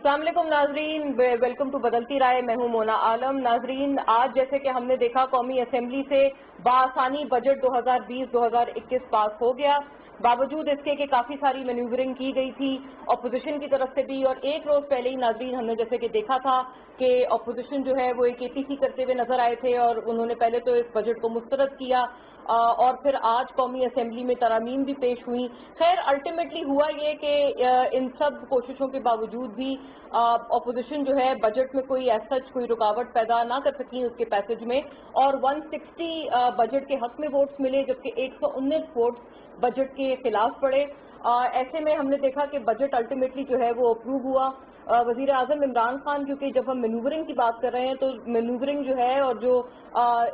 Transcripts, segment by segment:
अस्सलाम वालेकुम नाजरीन, वेलकम टू बदलती राय। मैं हूं मोना आलम। नाजरीन, आज जैसे कि हमने देखा कौमी असेंबली से बासानी बजट 2020-2021 पास हो गया। बावजूद इसके कि काफ़ी सारी मैन्यूवरिंग की गई थी अपोजिशन की तरफ से भी, और एक रोज़ पहले ही नाजरीन हमने जैसे कि देखा था कि अपोजिशन जो है वो एक APC करते हुए नजर आए थे और उन्होंने पहले तो इस बजट को मुस्तरद किया और फिर आज कौमी असेंबली में तरामीम भी पेश हुई। खैर अल्टीमेटली हुआ ये कि इन सब कोशिशों के बावजूद भी अपोजिशन जो है बजट में कोई सच कोई रुकावट पैदा ना कर सकी उसके पैसेज में, और 160 बजट के हक में वोट्स मिले, जबकि 119 वोट्स बजट के खिलाफ पड़े। ऐसे में हमने देखा कि बजट अल्टीमेटली जो है वो अप्रूव हुआ। वजीर आजम इमरान खान, क्योंकि जब हम मैन्यूवरिंग की बात कर रहे हैं तो मैन्यूवरिंग जो है और जो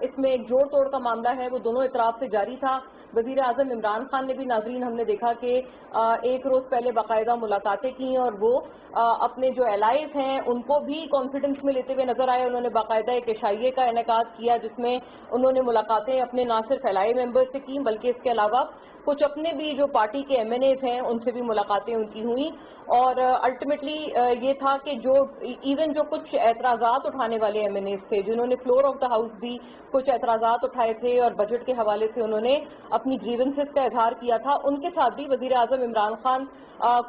इसमें एक जोड़ तोड़ का मामला है वो दोनों इतराफ से जारी था। वजीर आजम इमरान खान ने भी नाजरीन हमने देखा कि एक रोज़ पहले बाकायदा मुलाकातें की और वो अपने जो एलाइज हैं उनको भी कॉन्फिडेंस में लेते हुए नजर आए। उन्होंने बाकायदा एक इशाइये का इनेकाद किया जिसमें उन्होंने मुलाकातें अपने ना सिर्फ एलाई मेंबर से की बल्कि इसके अलावा कुछ अपने भी जो पार्टी के MNAs हैं उनसे भी मुलाकातें उनकी हुई। और अल्टीमेटली ये था कि जो इवन जो कुछ एतराज़ात उठाने वाले MNAs थे जिन्होंने फ्लोर ऑफ द हाउस भी कुछ एतराज़ात उठाए थे और बजट के हवाले से उन्होंने अपनी ग्रीवेंसेस का इजहार किया था, उनके साथ भी वज़ीर आज़म इमरान खान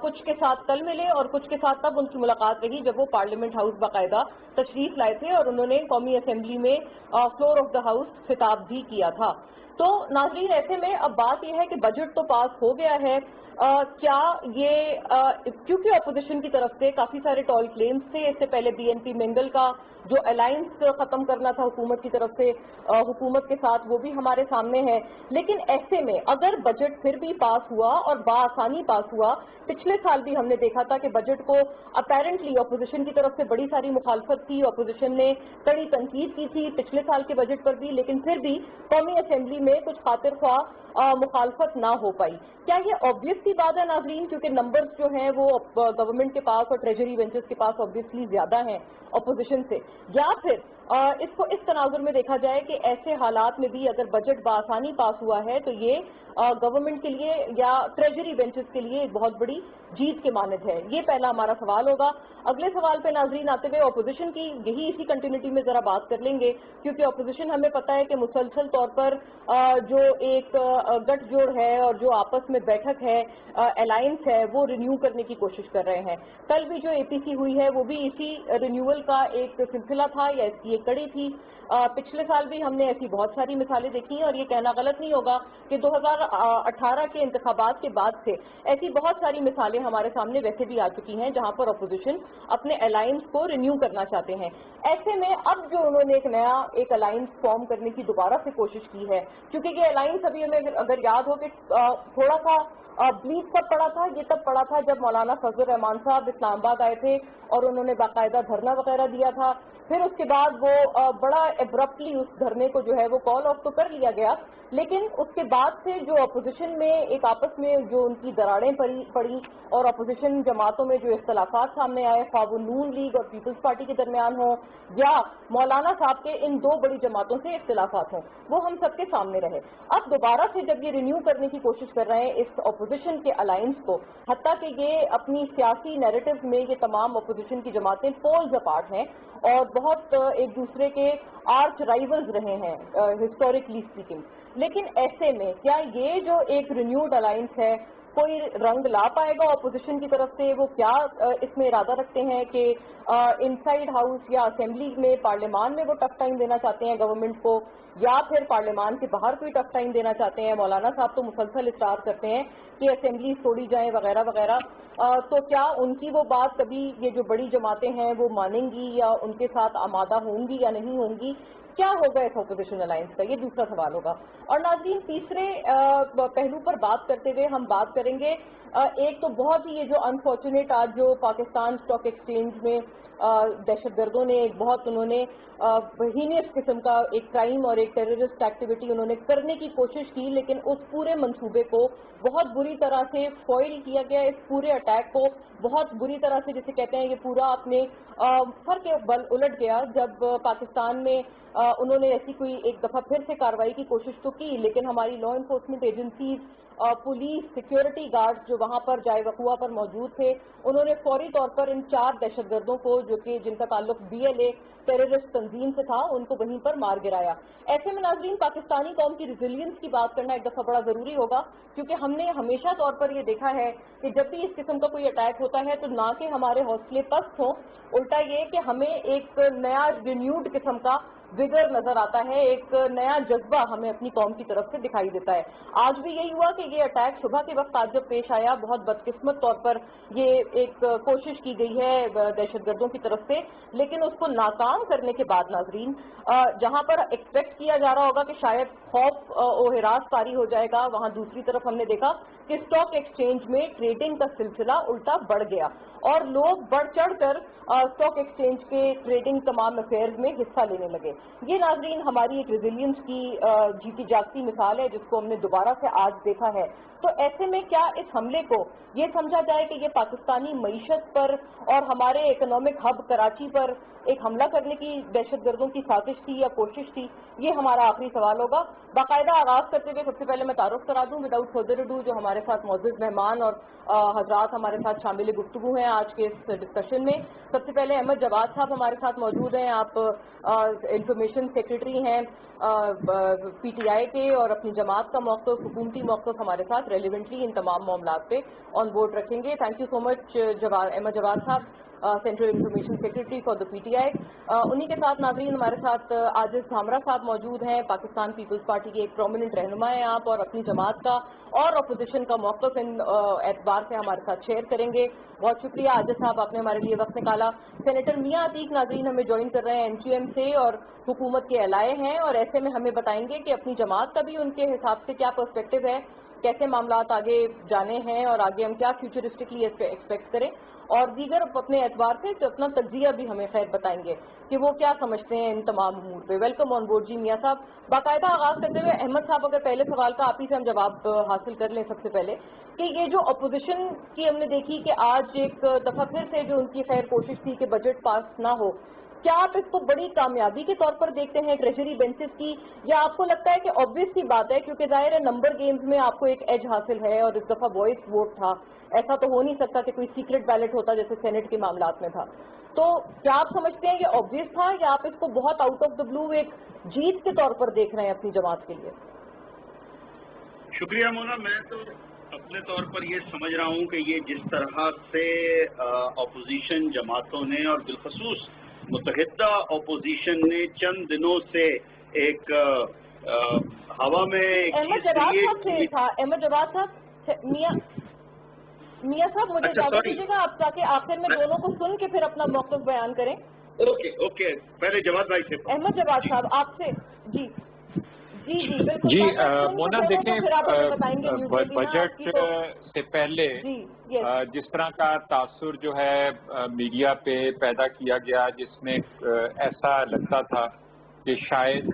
कुछ के साथ कल मिले और कुछ के साथ तब उनकी मुलाकात रही जब वो पार्लियामेंट हाउस बाकायदा तशरीफ लाए थे और उन्होंने कौमी असेंबली में फ्लोर ऑफ द हाउस खिताब भी किया था। तो नाज़रीन, ऐसे में अब बात यह है कि बजट तो पास हो गया है, क्या ये क्योंकि अपोजिशन की तरफ से काफ़ी सारे टॉल क्लेम्स थे। इससे पहले BNP मिंगल का जो अलायंस ख़त्म करना था हुकूमत की तरफ से हुकूमत के साथ, वो भी हमारे सामने है। लेकिन ऐसे में अगर बजट फिर भी पास हुआ और बाआसानी पास हुआ, पिछले साल भी हमने देखा था कि बजट को अपेरेंटली अपोजिशन की तरफ से बड़ी सारी मुखालफत थी, अपोजिशन ने कड़ी तनकीद की थी पिछले साल के बजट पर भी, लेकिन फिर भी कौमी असेंबली में कुछ खातिर ख्वाह मुखालफत ना हो पाई। क्या ये ऑब्वियस सी बात है नाजरीन, क्योंकि नंबर्स जो हैं वो गवर्नमेंट के पास और ट्रेजरी बेंचेस के पास ऑब्वियसली ज्यादा हैं अपोजिशन से, या फिर इसको इस तनाजुर में देखा जाए कि ऐसे हालात में भी अगर बजट बासानी पास हुआ है तो ये गवर्नमेंट के लिए या ट्रेजरी बेंचेस के लिए एक बहुत बड़ी जीत के मानद है? ये पहला हमारा सवाल होगा। अगले सवाल पे नाजरीन आते हुए अपोजिशन की यही इसी कंटिन्यूटी में जरा बात कर लेंगे, क्योंकि अपोजिशन हमें पता है कि मुसलसल तौर पर जो एक गठजोड़ है और जो आपस में बैठक है, अलायंस है, वो रिन्यू करने की कोशिश कर रहे हैं। कल भी जो APC हुई है वो भी इसी रिन्यूअल का एक सिलसिला था या इसकी एक कड़ी थी। पिछले साल भी हमने ऐसी बहुत सारी मिसालें देखी और ये कहना गलत नहीं होगा कि 2018 के इंतखाबात के बाद से ऐसी बहुत सारी मिसालें हमारे सामने वैसे भी आ चुकी हैं जहां पर अपोजिशन अपने अलायंस को रिन्यू करना चाहते हैं। ऐसे में अब जो उन्होंने एक अलायंस फॉर्म करने की दोबारा से कोशिश की है, क्योंकि ये अलायंस अभी हमें अगर याद हो कि थोड़ा सा ब्लीच कब पड़ा था, ये तब पड़ा था जब मौलाना फजल रहमान साहब इस्लामाबाद आए थे और उन्होंने बाकायदा धरना वगैरह दिया था। फिर उसके बाद वो बड़ा एब्रप्टली उस धरने को जो है वो कॉल ऑफ तो कर लिया गया, लेकिन उसके बाद से जो अपोजिशन में एक आपस में जो उनकी दरारें पड़ी और अपोजिशन जमातों में जो इख्तलाफात सामने आए, ख्वाह वो नून लीग और पीपल्स पार्टी के दरमियान हो या मौलाना साहब के इन दो बड़ी जमातों से इख्तलाफात हों, वो हम सबके सामने रहे। अब दोबारा से जब ये रिन्यू करने की कोशिश कर रहे हैं इस अपोजिशन के अलायंस को, हत्ता कि ये अपनी सियासी नैरेटिव में ये तमाम अपोजिशन की जमातें पोल्स अपार्ट हैं और बहुत एक दूसरे के आर्च राइवल्स रहे हैं हिस्टोरिकली स्पीकिंग, लेकिन ऐसे में क्या ये जो एक रिन्यूड अलायंस है कोई रंग ला पाएगा अपोजिशन की तरफ से? वो क्या इसमें इरादा रखते हैं कि इनसाइड हाउस या असेंबली में पार्लियामान में वो टफ टाइम देना चाहते हैं गवर्नमेंट को, या फिर पार्लियामान के बाहर कोई टफ टाइम देना चाहते हैं? मौलाना साहब तो मुसलसल इस्तार करते हैं कि असेंबली तोड़ी जाए वगैरह वगैरह, तो क्या उनकी वो बात कभी ये जो बड़ी जमातें हैं वो मानेंगी या उनके साथ आमादा होंगी या नहीं होंगी? क्या होगा इस अपोजिशन अलायंस का? ये दूसरा सवाल होगा। और नाज़रीन, तीसरे पहलू पर बात करते हुए हम बात करेंगे एक तो बहुत ही ये जो अनफॉर्चुनेट आज जो पाकिस्तान स्टॉक एक्सचेंज में दहशतगर्दों ने एक बहुत उन्होंने हीनियस किस्म का एक क्राइम और एक टेररिस्ट एक्टिविटी उन्होंने करने की कोशिश की, लेकिन उस पूरे मंसूबे को बहुत बुरी तरह से फॉइल किया गया। इस पूरे अटैक को बहुत बुरी तरह से, जिसे कहते हैं, ये पूरा अपने सर के बल उलट गया जब पाकिस्तान में उन्होंने ऐसी कोई एक दफा फिर से कार्रवाई की कोशिश तो की, लेकिन हमारी law enforcement agencies police security guard जो वहां पर जाए वकुआ पर मौजूद थे, उन्होंने फौरी तौर पर इन 4 दहशतगर्दों को जो कि जिनका ताल्लुक BLA टेररिस्ट तंजीम से था उनको वहीं पर मार गिराया। ऐसे में नाज़रीन पाकिस्तानी कौम की रिजिलियंस की बात करना एक दफा बड़ा जरूरी होगा, क्योंकि हमने हमेशा तौर पर ये देखा है कि जब भी इस किस्म का कोई अटैक होता है तो ना कि हमारे हौसले पस्त हों, उल्टा ये कि हमें एक नया रिन्यूड किस्म का विगर नजर आता है, एक नया जज्बा हमें अपनी कौम की तरफ से दिखाई देता है। आज भी यही हुआ कि ये अटैक सुबह के वक्त आज जब पेश आया, बहुत बदकिस्मत तौर पर ये एक कोशिश की गई है दहशतगर्दों की तरफ से, लेकिन उसको नाकाम करने के बाद नाजरीन जहां पर एक्सपेक्ट किया जा रहा होगा कि शायद खौफ और हिरास तारी हो जाएगा, वहां दूसरी तरफ हमने देखा कि स्टॉक एक्सचेंज में ट्रेडिंग का सिलसिला उल्टा बढ़ गया और लोग बढ़ चढ़ कर स्टॉक एक्सचेंज के ट्रेडिंग तमाम अफेयर्स में हिस्सा लेने लगे। ये नाजरीन हमारी एक रेजिलियंस की जीती जागती मिसाल है जिसको हमने दोबारा से आज देखा है। तो ऐसे में क्या इस हमले को ये समझा जाए कि ये पाकिस्तानी मईशत पर और हमारे इकोनॉमिक हब कराची पर एक हमला करने की दहशतगर्दों की साजिश थी या कोशिश थी? ये हमारा आखिरी सवाल होगा। बाकायदा आगाज करते हुए सबसे पहले मैं तारुफ करा दूं विदाउट फर्दर अडू जो हमारे साथ मौजूद मेहमान और हजरात हमारे साथ शामिल गुफ्तगू हैं आज के इस डिस्कशन में। सबसे पहले अहमद जवाद साहब हमारे साथ मौजूद हैं, आप इंफॉर्मेशन सेक्रेटरी हैं PTI के और अपनी जमात का मौक़िफ़ हुकूमती मौक़िफ़ हमारे साथ रेलिवेंटली इन तमाम मामलात पे ऑन बोर्ड रखेंगे। Thank you so much Ahmad Jawad sahab, central information secretary for the PTI। उन्हीं के साथ नाज़रीन हमारे साथ आजिज़ धामरा साहब मौजूद हैं, पाकिस्तान पीपल्स पार्टी के एक प्रोमिनेंट रहनुमा हैं आप और अपनी जमात का और अपोजिशन का मौक़िफ़ इन एतबार से हमारे साथ शेयर करेंगे। बहुत शुक्रिया आजिज़ साहब, आपने हमारे लिए वक्त निकाला। सेनेटर मियां अतीक नाज़रीन हमें ज्वाइन कर रहे हैं NQM से और हुकूमत के अलाए हैं और ऐसे में हमें बताएंगे कि अपनी जमात का भी उनके हिसाब से क्या पर्सपेक्टिव है, कैसे मामलात आगे जाने हैं और आगे हम क्या फ्यूचरिस्टिकली एक्सपेक्ट करें और दीगर अपने एतबार से तो अपना तज्जिया भी हमें खैर बताएंगे कि वो क्या समझते हैं इन तमाम अमूर पे। वेलकम ऑन बोर्ड जी मियां साहब। बाकायदा आगाज करते हुए अहमद साहब अगर पहले सवाल का आप ही से हम जवाब हासिल कर लें सबसे पहले कि ये जो अपोजिशन की हमने देखी कि आज एक दफा फिर से जो उनकी खैर कोशिश थी कि बजट पास ना हो, क्या आप इसको बड़ी कामयाबी के तौर पर देखते हैं ट्रेजरी बेंचेस की, या आपको लगता है कि ऑब्वियस सी बात है क्योंकि जाहिर है नंबर गेम्स में आपको एक एज हासिल है और इस दफा वॉइस वोट था, ऐसा तो हो नहीं सकता कि कोई सीक्रेट बैलेट होता जैसे सेनेट के मामलात में था। तो क्या आप समझते हैं कि ऑब्वियस था या आप इसको बहुत आउट ऑफ द ब्लू एक जीत के तौर पर देख रहे हैं अपनी जमात के लिए? शुक्रिया मोना, मैं तो अपने तौर पर ये समझ रहा हूँ कि ये जिस तरह से अपोजिशन जमातों ने और बिलखसूस मुत्तहिदा अपोजिशन ने चंद दिनों से एक हवा में अहमद जवाद साहब मियां साहब मुझे इजाजत दीजिएगा आप ताकि आखिर में दोनों को सुन के फिर अपना मौक़िफ़ बयान करें। ओके पहले जवाद भाई से। अहमद जवाद साहब आपसे जी बिल्कुल जी मोना देखें, बजट से पहले जिस तरह का तासुर जो है मीडिया पे पैदा किया गया, जिसमें ऐसा लगता था कि शायद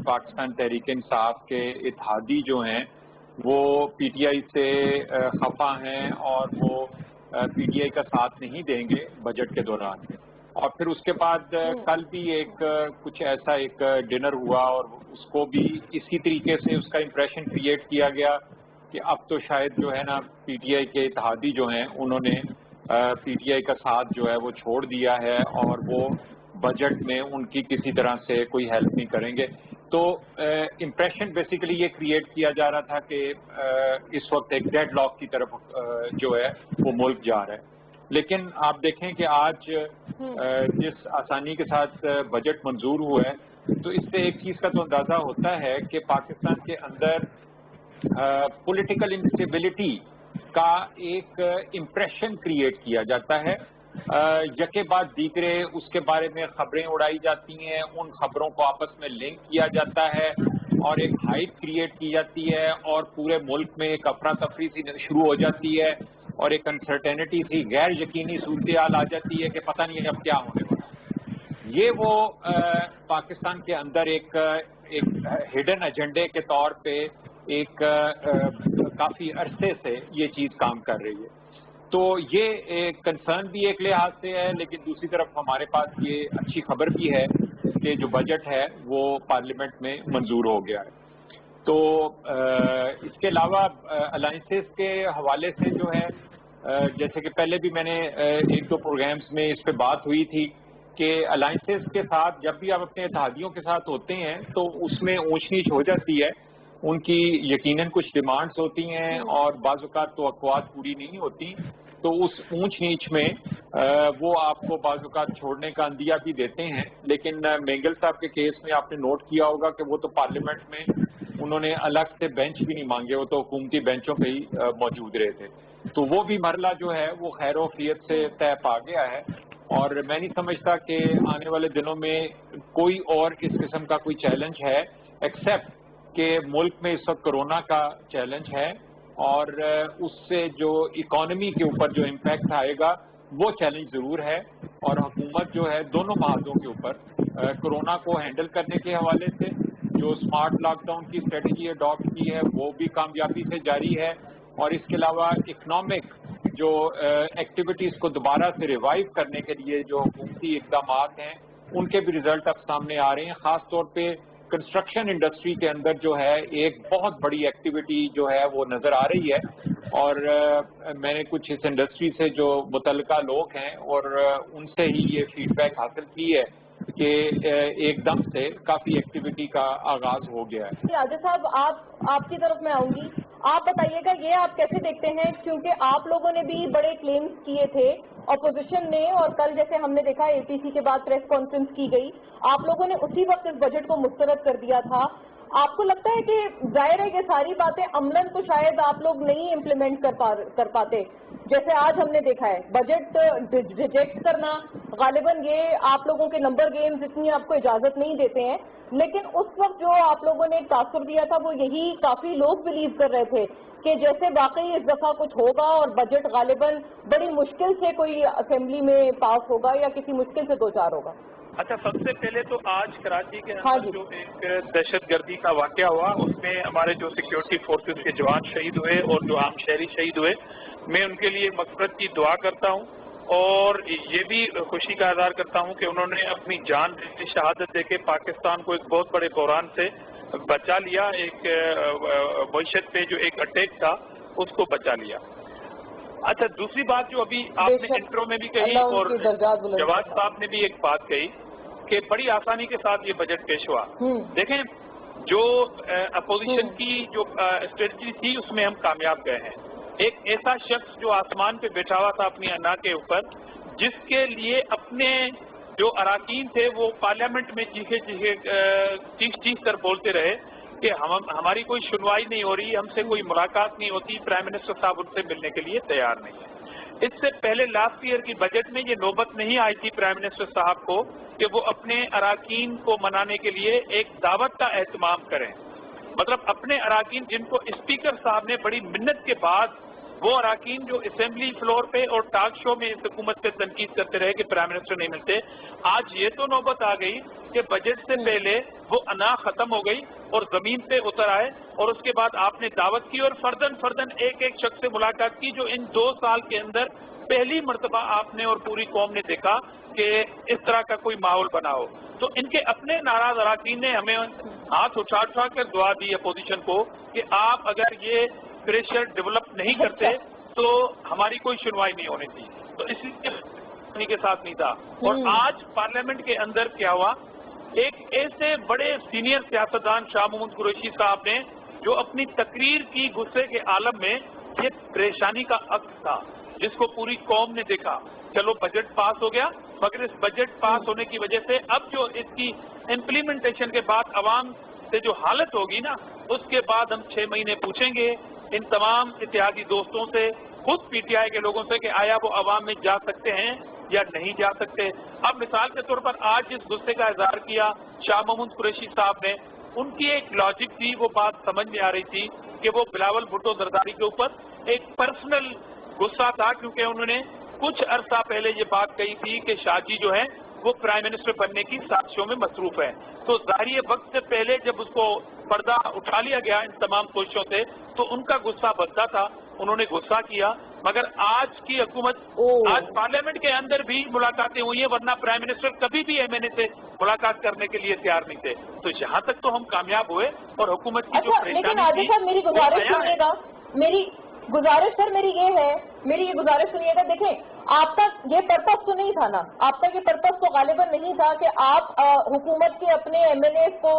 पाकिस्तान तहरीक इंसाफ के इत्तेहादी जो हैं वो PTI से खफा हैं और वो PTI का साथ नहीं देंगे बजट के दौरान। और फिर उसके बाद कल भी एक कुछ ऐसा एक डिनर हुआ और उसको भी इसी तरीके से उसका इम्प्रेशन क्रिएट किया गया कि अब तो शायद जो है ना PTI के इत्तेहादी जो हैं उन्होंने PTI का साथ जो है वो छोड़ दिया है और वो बजट में उनकी किसी तरह से कोई हेल्प नहीं करेंगे। तो इम्प्रेशन बेसिकली ये क्रिएट किया जा रहा था कि इस वक्त एक डेडलॉक की तरफ जो है वो मुल्क जा रहा है। लेकिन आप देखें कि आज जिस आसानी के साथ बजट मंजूर हुआ है, तो इससे एक चीज़ का तो अंदाज़ा होता है कि पाकिस्तान के अंदर पॉलिटिकल इंस्टेबिलिटी का एक इम्प्रेशन क्रिएट किया जाता है। यके बाद दीगरे उसके बारे में खबरें उड़ाई जाती हैं, उन खबरों को आपस में लिंक किया जाता है और एक हाइप क्रिएट की जाती है और पूरे मुल्क में एक अफरा तफरी सी शुरू हो जाती है और एक अनसर्टेनिटी सी गैर यकीनी सूरत हाल आ जाती है कि पता नहीं अब क्या होने वाला। ये वो पाकिस्तान के अंदर एक हिडन एजेंडे के तौर पे एक काफ़ी अरसे से ये चीज़ काम कर रही है। तो ये एक कंसर्न भी एक लिहाज से है, लेकिन दूसरी तरफ हमारे पास ये अच्छी खबर भी है कि जो बजट है वो पार्लियामेंट में मंजूर हो गया है। تو اس کے علاوہ الائنسز کے حوالے سے جو ہے جیسے کہ پہلے بھی میں نے ایک دو پروگرامز میں اس پہ بات ہوئی تھی کہ الائنسز کے ساتھ جب بھی آپ اپنے اتحادیوں کے ساتھ ہوتے ہیں تو اس میں اونچ نیچ ہو جاتی ہے. ان کی یقیناً کچھ ڈیمانڈز ہوتی ہیں اور بعض اوقات توقعات پوری نہیں ہوتی, تو اس اونچ نیچ میں وہ آپ کو بعض اوقات چھوڑنے کا اندیہ بھی دیتے ہیں. لیکن مینگل صاحب کے کیس میں آپ نے نوٹ کیا ہوگا کہ وہ تو پارلیمنٹ میں انہوں نے الگ سے بینچ بھی نہیں مانگے, وہ تو حکومتی بینچوں پہ ہی موجود رہے تھے. تو وہ بھی مرحلہ جو ہے وہ خیر و عافیت سے طے پا گیا ہے, اور میں نہیں سمجھتا کہ آنے والے دنوں میں کوئی اور اس قسم کا کوئی چیلنج ہے ایکسیپٹ کہ ملک میں اس وقت کرونا کا چیلنج ہے, اور اس سے جو اکانومی کے اوپر جو امپیکٹ آئے گا وہ چیلنج ضرور ہے. اور حکومت جو ہے دونوں محاذوں کے اوپر کرونا کو ہینڈل کرنے کے حوالے سے جو اسمارٹ لاک ڈاؤن کی اسٹریٹجی اڈاپٹ کی ہے وہ بھی کامیابی سے جاری ہے, اور اس کے علاوہ اکنامک جو ایکٹیویٹیز کو دوبارہ سے ریوائیو کرنے کے لیے جو حکومتی اقدامات ہیں ان کے بھی ریزلٹ اب سامنے آ رہے ہیں. خاص طور پہ کنسٹرکشن انڈسٹری کے اندر جو ہے ایک بہت بڑی ایکٹیویٹی جو ہے وہ نظر آ رہی ہے, اور میں نے کچھ اس انڈسٹری سے جو متعلقہ لوگ ہیں اور ان سے ہی یہ فیڈ بیک حاصل کی ہے کہ ایک دم سے کافی ایکٹیویٹی کا آغاز ہو گیا ہے. عاجز صاحب آپ کی طرف میں آؤں گی, آپ بتائیے گا یہ آپ کیسے دیکھتے ہیں, کیونکہ آپ لوگوں نے بھی بڑے کلیمز کیے تھے اپوزیشن نے, اور کل جیسے ہم نے دیکھا اے پی سی کے بعد پریس کانفرنس کی گئی, آپ لوگوں نے اسی وقت اس بجٹ کو مسترد کر دیا تھا. آپ کو لگتا ہے کہ ظاہر ہے کہ ساری باتیں عملاً تو شاید آپ لوگ نہیں امپلیمنٹ کر پاتے, جیسے آج ہم نے دیکھا ہے بجٹ ریجیکٹ کرنا, غالباً یہ آپ لوگوں کے نمبر گیمز اتنی آپ کو اجازت نہیں دیتے ہیں, لیکن اس وقت جو آپ لوگوں نے ایک تاثر دیا تھا وہ یہی کافی لوگ بلیو کر رہے تھے کہ جیسے واقعی اس دفعہ کچھ ہوگا اور بجٹ غالباً بڑی مشکل سے کوئی اسمبلی میں پاس ہوگا یا کسی مشکل سے دو چار ہوگا. اچھا, سب سے پہلے تو آج کراچی کے اندر جو ایک دہشت گردی کا واقعہ ہوا اس میں ہمارے جو سیکیورٹی فورسز کے جوان شہید ہوئے اور جو عام شہری شہید ہوئے, میں ان کے لیے مغفرت کی دعا کرتا ہوں, اور یہ بھی خوشی کا اظہار کرتا ہوں کہ انہوں نے اپنی جان شہادت دے کے پاکستان کو ایک بہت بڑے بحران سے بچا لیا, ایک معیشت پہ جو ایک اٹیک تھا اس کو بچا لیا. اچھا, دوسری بات جو ابھی آپ نے انٹرو میں بھی کہی اور جواد صاحب نے بھی ایک بات کہی کہ بڑی آسانی کے ساتھ یہ بجٹ پیش ہوا. دیکھیں, جو اپوزیشن کی جو اسٹریٹجی تھی اس میں ہم کامیاب گئے ہیں. ایک ایسا شخص جو آسمان پہ بیٹھا ہوا تھا اپنی انا کے اوپر, جس کے لیے اپنے جو اراکین تھے وہ پارلیمنٹ میں چیخ کر بولتے رہے کہ ہماری کوئی سنوائی نہیں ہو رہی, ہم سے کوئی ملاقات نہیں ہوتی, پرائم منسٹر صاحب ان سے ملنے کے لیے تیار نہیں ہے. اس سے پہلے لاسٹ ایئر کی بجٹ میں یہ نوبت نہیں آئی تھی پرائم منسٹر صاحب کو کہ وہ اپنے اراکین کو منانے کے لیے ایک دعوت کا اہتمام کریں. مطلب اپنے اراکین جن کو اسپیکر صاحب نے بڑی منت کے بعد, وہ اراکین جو اسمبلی فلور پہ اور ٹاک شو میں اس حکومت پہ تنقید کرتے رہے کہ پرائم منسٹر نہیں ملتے, آج یہ تو نوبت آ گئی کہ بجٹ سے پہلے وہ انا ختم ہو گئی اور زمین پہ اتر آئے, اور اس کے بعد آپ نے دعوت کی اور فردن ایک ایک شخص سے ملاقات کی, جو ان 2 سال کے اندر پہلی مرتبہ آپ نے اور پوری قوم نے دیکھا کہ اس طرح کا کوئی ماحول بنا ہو. تو ان کے اپنے ناراض اراکین نے ہمیں ہاتھ اٹھا کر دعا دی اپوزیشن کو کہ آپ اگر یہ پریشر ڈیولپ نہیں کرتے تو ہماری کوئی سنوائی نہیں ہونی تھی. تو اس لیے کے ساتھ نہیں تھا. اور آج پارلیمنٹ کے اندر کیا ہوا, ایک ایسے بڑے سینئر سیاستدان شاہ محمود قریشی صاحب نے جو اپنی تقریر کی غصے کے عالم میں یہ پریشانی کا عکس تھا جس کو پوری قوم نے دیکھا. چلو بجٹ پاس ہو گیا, مگر اس بجٹ پاس ہونے کی وجہ سے اب جو اس کی امپلیمنٹیشن کے بعد عوام سے جو حالت ہوگی نا, اس کے بعد ہم 6 مہینے پوچھیں گے ان تمام اتحادی دوستوں سے, خود پی ٹی آئی کے لوگوں سے کہ آیا وہ عوام میں جا سکتے ہیں یا نہیں جا سکتے. اب مثال کے طور پر آج جس غصے کا اظہار کیا شاہ محمود قریشی صاحب نے, ان کی ایک لاجک تھی, وہ بات سمجھ میں آ رہی تھی کہ وہ بلاول بھٹو زرداری کے اوپر ایک پرسنل غصہ تھا, کیونکہ انہوں نے کچھ عرصہ پہلے یہ بات کہی تھی کہ شاہ جی جو ہے وہ پرائم منسٹر بننے کی سازشوں میں مصروف ہے. تو ظاہری وقت سے پہلے جب اس کو پردہ اٹھا لیا گیا ان تمام کوششوں سے تو ان کا غصہ بڑھتا تھا, انہوں نے غصہ کیا. مگر آج کی حکومت, آج پارلیمنٹ کے اندر بھی ملاقاتیں ہوئی ہیں, ورنہ پرائم منسٹر کبھی بھی ایم این اے سے मुलाकात करने के लिए तैयार नहीं थे। तो यहाँ तक तो हम कामयाब हुए और हुकूमत की जो लेकिन आदित्य साहब मेरी गुजारिश सुनिएगा, मेरी गुजारिश सुनिएगा। देखें, आपका ये पर्पस तो नहीं था ना, आपका ये पर्पस तो गालिबन नहीं था कि आप हुकूमत के अपने MNA को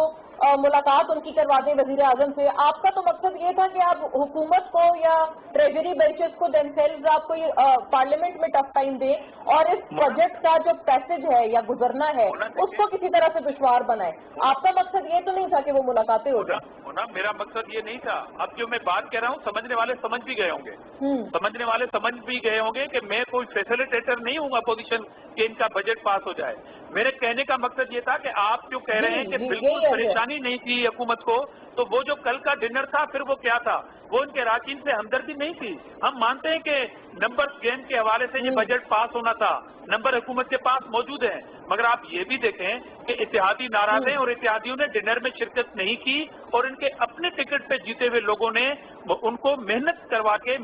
मुलाकात उनकी करवा दें वजीर आजम से। आपका तो मकसद ये था कि आप हुकूमत को या ट्रेजरी बेंचेस को देमसेल्व्स आपको ये पार्लियामेंट में टफ टाइम दें और इस प्रोजेक्ट का जो पैसेज है या गुजरना है उसको किसी तरह से दुश्वार बनाए। आपका मकसद ये तो नहीं था कि वो मुलाकातें हो जाए? मेरा मकसद ये नहीं था। अब जो मैं बात कह रहा हूँ समझने वाले समझ भी गए होंगे, समझने वाले समझ भी गए होंगे कि मैं कोई फैसिलिटेटर नहीं हूँ अपोजिशन कि इनका बजट पास हो जाए। मेरे कहने का मकसद ये था कि आप जो कह रहे हैं कि बिल्कुल परेशानी नहीं थी हुकूमत को, तो वो जो कल का डिनर था फिर वो क्या था? वो इनके अराकीन से हमदर्दी नहीं थी। हम मानते हैं कि नंबर गेम के हवाले से ये बजट पास होना था, नंबर हुकूमत के पास मौजूद है, मगर आप ये भी देखें कि इत्तेहादी नाराज हैं और इत्तेहादियों ने डिनर में शिरकत नहीं की और इनके अपने टिकट पे जीते हुए लोगों ने उनको मिन्नत करवा के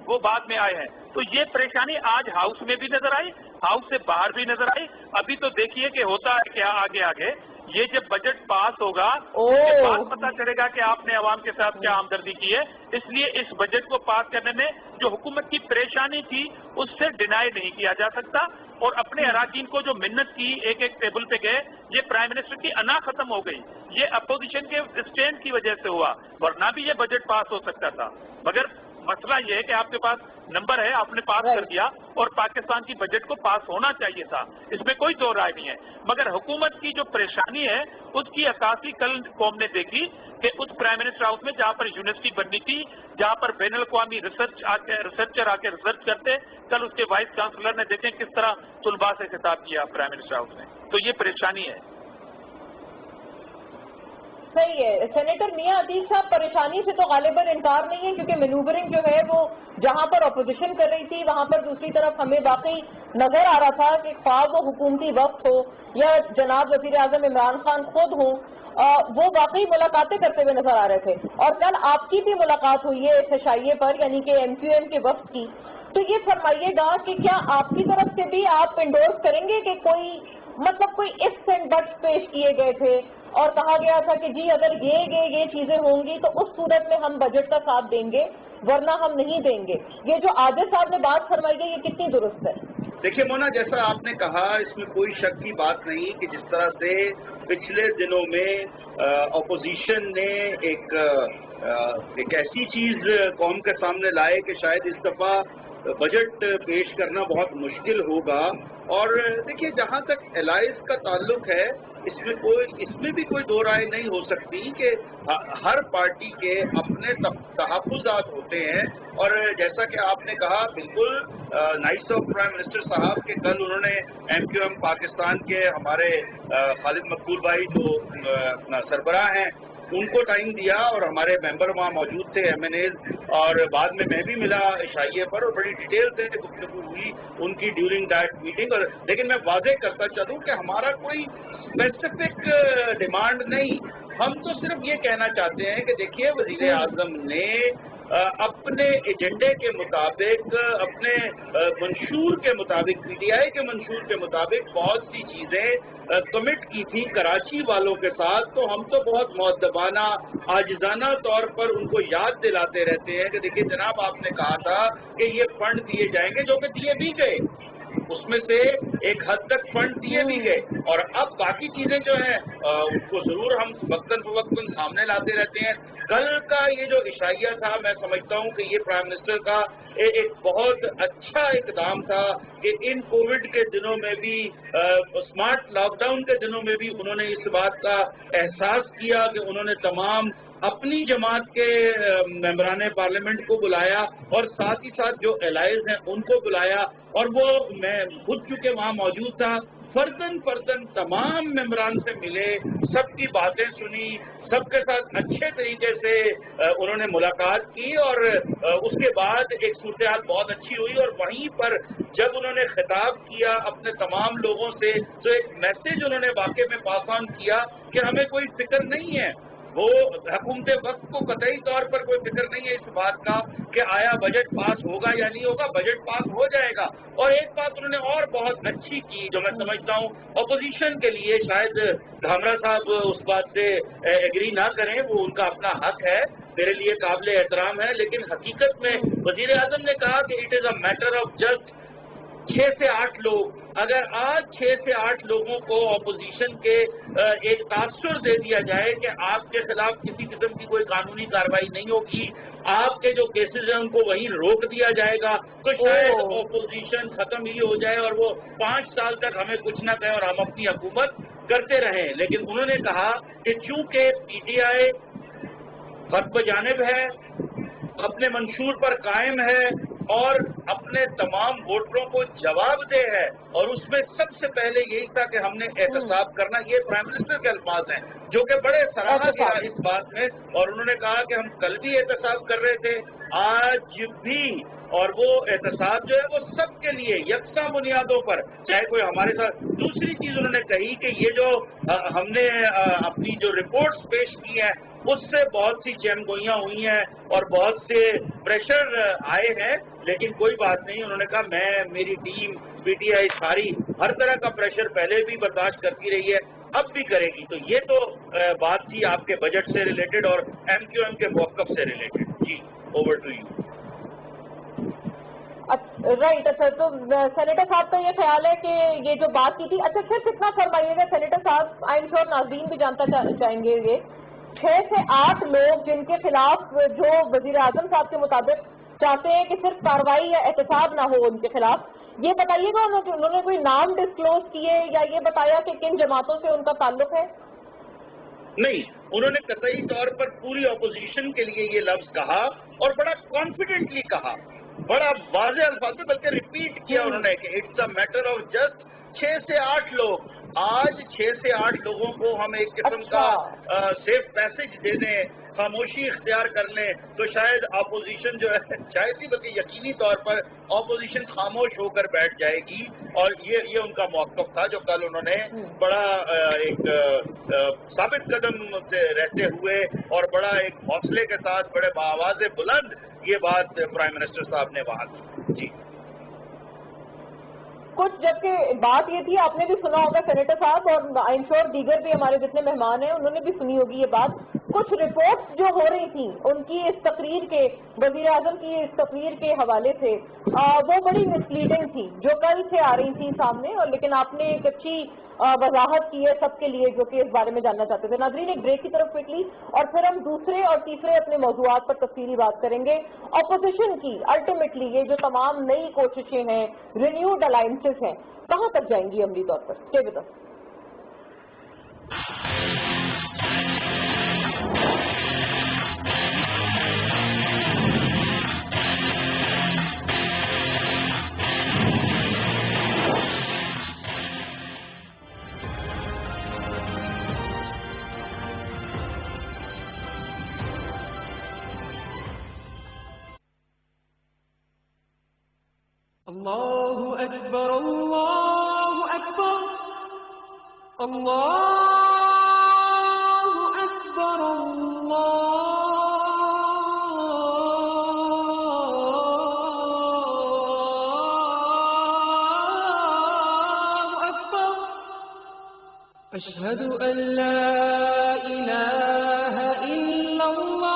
वो बाद में आए हैं। तो ये परेशानी आज हाउस में भी नजर आई, हाउस से बाहर भी नजर आई। अभी तो देखिए कि होता है क्या आगे ये जब बजट पास होगा उसके बाद पता चलेगा कि आपने आवाम के साथ क्या हमदर्दी की है। इसलिए इस बजट को पास करने में जो हुकूमत की परेशानी थी उससे डिनाई नहीं किया जा सकता और अपने अराकीन को जो मिन्नत की एक एक टेबल पे गए, ये प्राइम मिनिस्टर की अना खत्म हो गई। ये अपोजिशन के स्टैंड की वजह से हुआ, वरना भी ये बजट पास हो सकता था। मगर मसला ये है कि आपके पास नंबर है, आपने पास कर दिया और पाकिस्तान की बजट को पास होना चाहिए था, इसमें कोई दो राय नहीं है। मगर हुकूमत की जो परेशानी है उसकी अक्कासी कल कौम ने देखी कि उस प्राइम मिनिस्टर हाउस में जहाँ पर यूनिवर्सिटी बननी थी, जहाँ पर बैनुल अक़वामी रिसर्चर आके रिसर्च करते, कल उसके वाइस चांसलर ने देखें किस तरह तुलबा से खिताब किया प्राइम मिनिस्टर हाउस में। तो ये परेशानी है। सही है सेनेटर मियां अतीक साहब, परेशानी से तो गालिबन इनकार नहीं है क्योंकि मैनूवरिंग जो है वो जहां पर अपोजिशन कर रही थी वहां पर दूसरी तरफ हमें वाकई नजर आ रहा था कि ख्वाब वो हुकूमती वक्त हो या जनाब वजीर आजम इमरान खान खुद हो, वो वाकई मुलाकातें करते हुए नजर आ रहे थे। और कल आपकी भी मुलाकात हुई है इस हशाइये पर, यानी कि MQM के वक्त की। तो ये फरमाइएगा कि क्या आपकी तरफ से भी आप इंडोर्स करेंगे कि कोई इफ्स एंड बट्स पेश किए गए थे और कहा गया था कि जी अगर ये चीजें होंगी तो उस सूरत में हम बजट का साथ देंगे वरना हम नहीं देंगे। ये जो आदिल साहब ने बात फरमाई है ये कितनी दुरुस्त है? देखिए मोना, जैसा आपने कहा इसमें कोई शक की बात नहीं कि जिस तरह से पिछले दिनों में अपोजिशन ने एक ऐसी चीज कौम के सामने लाए कि शायद इस दफा बजट पेश करना बहुत मुश्किल होगा। और देखिए जहां तक एलाइज का ताल्लुक है इसमें भी कोई दो राय नहीं हो सकती कि हर पार्टी के अपने तहफ़्फ़ुज़ात होते हैं। और जैसा कि आपने कहा बिल्कुल नाइस ऑफ प्राइम मिनिस्टर साहब के कल उन्होंने MQM पाकिस्तान के हमारे खालिद मकबूल भाई जो सरबराह हैं उनको टाइम दिया और हमारे मेंबर वहाँ मौजूद थे MNAs, और बाद में मैं भी मिला इशाइये पर और बड़ी डिटेल से गुफ्तगू हुई उनकी ड्यूरिंग दैट मीटिंग। और लेकिन मैं वाज़ेह करता चलूँ कि हमारा कोई स्पेसिफिक डिमांड नहीं, हम तो सिर्फ ये कहना चाहते हैं कि देखिए वज़ीर आज़म ने अपने एजेंडे के मुताबिक, अपने मंशूर के मुताबिक, PTI के मंशूर के मुताबिक बहुत सी चीज़ें कमिट की थी कराची वालों के साथ। तो हम तो बहुत मुअद्दबाना आजिज़ाना तौर पर उनको याद दिलाते रहते हैं कि देखिए जनाब आपने कहा था कि ये फंड दिए जाएंगे, जो कि दिए भी गए, उसमें से एक हद तक फंड दिए भी गए। और अब बाकी चीजें जो हैं उसको जरूर हम वक्तन फवक्तन सामने लाते रहते हैं। कल का ये जो इशाइया था मैं समझता हूँ कि ये प्राइम मिनिस्टर का एक बहुत अच्छा इक़दाम था कि इन कोविड के दिनों में भी, स्मार्ट लॉकडाउन के दिनों में भी उन्होंने इस बात का एहसास किया कि उन्होंने तमाम अपनी जमात के मेंबरान पार्लियामेंट को बुलाया और साथ ही साथ जो एलाइज हैं उनको बुलाया। और वो मैं खुद चूंकि वहाँ मौजूद था, फर्जन तमाम मेंबरान से मिले, सबकी बातें सुनी, सबके साथ अच्छे तरीके से उन्होंने मुलाकात की और उसके बाद एक सूरत बहुत अच्छी हुई। और वहीं पर जब उन्होंने खिताब किया अपने तमाम लोगों से तो एक मैसेज उन्होंने वाकई में पास ऑन किया कि हमें कोई फिक्र नहीं है, وہ حکومت وقت کو قطعی طور پر کوئی فکر نہیں ہے اس بات کا کہ آیا بجٹ پاس ہوگا یا نہیں ہوگا، بجٹ پاس ہو جائے گا۔ اور ایک بات انہوں نے اور بہت اچھی کی جو میں سمجھتا ہوں اپوزیشن کے لیے، شاید دھامرا صاحب اس بات سے ایگری نہ کریں، وہ ان کا اپنا حق ہے، میرے لیے قابل احترام ہے، لیکن حقیقت میں وزیر اعظم نے کہا کہ it is a matter of just 6 سے 8 لوگ۔ اگر آج 6 سے 8 لوگوں کو اپوزیشن کے ایک تاثر دے دیا جائے کہ آپ کے خلاف کسی قسم کی کوئی قانونی کارروائی نہیں ہوگی، آپ کے جو کیسز ہیں ان کو وہیں روک دیا جائے گا، تو شاید اپوزیشن ختم ہی ہو جائے اور وہ 5 سال تک ہمیں کچھ نہ کہیں اور ہم اپنی حکومت کرتے رہیں۔ لیکن انہوں نے کہا کہ چونکہ پی ٹی آئی حق بجانب ہے، اپنے منشور پر قائم ہے اور اپنے تمام ووٹروں کو جواب دہ ہے، اور اس میں سب سے پہلے یہی تھا کہ ہم نے احتساب کرنا، یہ پرائم منسٹر کے الفاظ ہیں جو کہ بڑے سراہا گیا اس بات میں، اور انہوں نے کہا کہ ہم کل بھی احتساب کر رہے تھے، آج بھی، اور وہ احتساب جو ہے وہ سب کے لیے یکساں بنیادوں پر، چاہے کوئی ہمارے ساتھ۔ دوسری چیز انہوں نے کہی کہ یہ جو ہم نے اپنی جو رپورٹس پیش کی ہیں اس سے بہت سی چین گوئیاں ہوئی ہیں اور بہت سے پریشر آئے ہیں، لیکن کوئی بات نہیں، انہوں نے کہا میری ٹیم پی ٹی آئی ساری ہر طرح کا پریشر پہلے بھی برداشت کرتی رہی ہے، اب بھی کرے گی۔ تو یہ تو بات تھی آپ کے بجٹ سے ریلیٹڈ اور ایم کیو ایم کے موقف سے ریلیٹڈ۔ جی، اوور ٹو یو۔ رائٹ، اچھا، تو سینیٹر صاحب کا یہ خیال ہے کہ یہ جو بات کی تھی، اچھا صرف اتنا فرمائیے گا سینیٹر صاحب، آئی ایم شیور ناظرین بھی جانتا چاہیں گے، یہ 6 سے 8 لوگ جن کے خلاف جو وزیر اعظم صاحب کے مطابق چاہتے ہیں کہ صرف کارروائی یا احتساب نہ ہو ان کے خلاف، یہ بتائیے گا انہوں نے کوئی نام ڈسکلوز کیے یا یہ بتایا کہ کن جماعتوں سے ان کا تعلق ہے؟ نہیں، انہوں نے قطعی طور پر پوری اپوزیشن کے لیے یہ لفظ کہا اور بڑا کانفیڈنٹلی کہا، بڑا واضح الفاظ میں، بلکہ ریپیٹ کیا انہوں نے کہ it's a matter of just 6 سے 8 لوگ۔ آج 6 سے 8 لوگوں کو ہم ایک قسم کا سیف پیسج دے دیں، خاموشی اختیار کر لیں، تو شاید اپوزیشن جو ہے، شاید ہی بلکہ یقینی طور پر اپوزیشن خاموش ہو کر بیٹھ جائے گی، اور یہ ان کا موقف تھا جو کل انہوں نے بڑا ایک ثابت قدم سے رہتے ہوئے اور بڑا ایک حوصلے کے ساتھ بڑے بآواز بلند یہ بات پرائم منسٹر صاحب نے وہاں کی۔ جی، کچھ جبکہ بات یہ تھی، آپ نے بھی سنا ہوگا سینیٹر صاحب، اور آئی ایم شیور دیگر بھی ہمارے جتنے مہمان ہیں انہوں نے بھی سنی ہوگی یہ بات، کچھ رپورٹس جو ہو رہی تھیں ان کی اس تقریر کے، وزیر اعظم کی اس تقریر کے حوالے سے، وہ بڑی مسلیڈنگ تھی جو کل سے آ رہی تھی سامنے، اور لیکن آپ نے ایک اچھی وضاحت کی ہے سب کے لیے جو کہ اس بارے میں جاننا چاہتے تھے۔ ناظرین، ایک بریک کی طرف کوئکلی، اور پھر ہم دوسرے اور تیسرے اپنے موضوعات پر تفصیلی بات کریں گے۔ اپوزیشن کی الٹیمیٹلی یہ جو تمام نئی کوششیں ہیں، رینیوڈ الائنسز ہیں، کہاں تک جائیں گی عملی طور پر؟ Stay with us. اللہ اکبر، اللہ اکبر، اللہ اکبر، اللہ اکبر، اشہد ان لا الہ الا اللہ،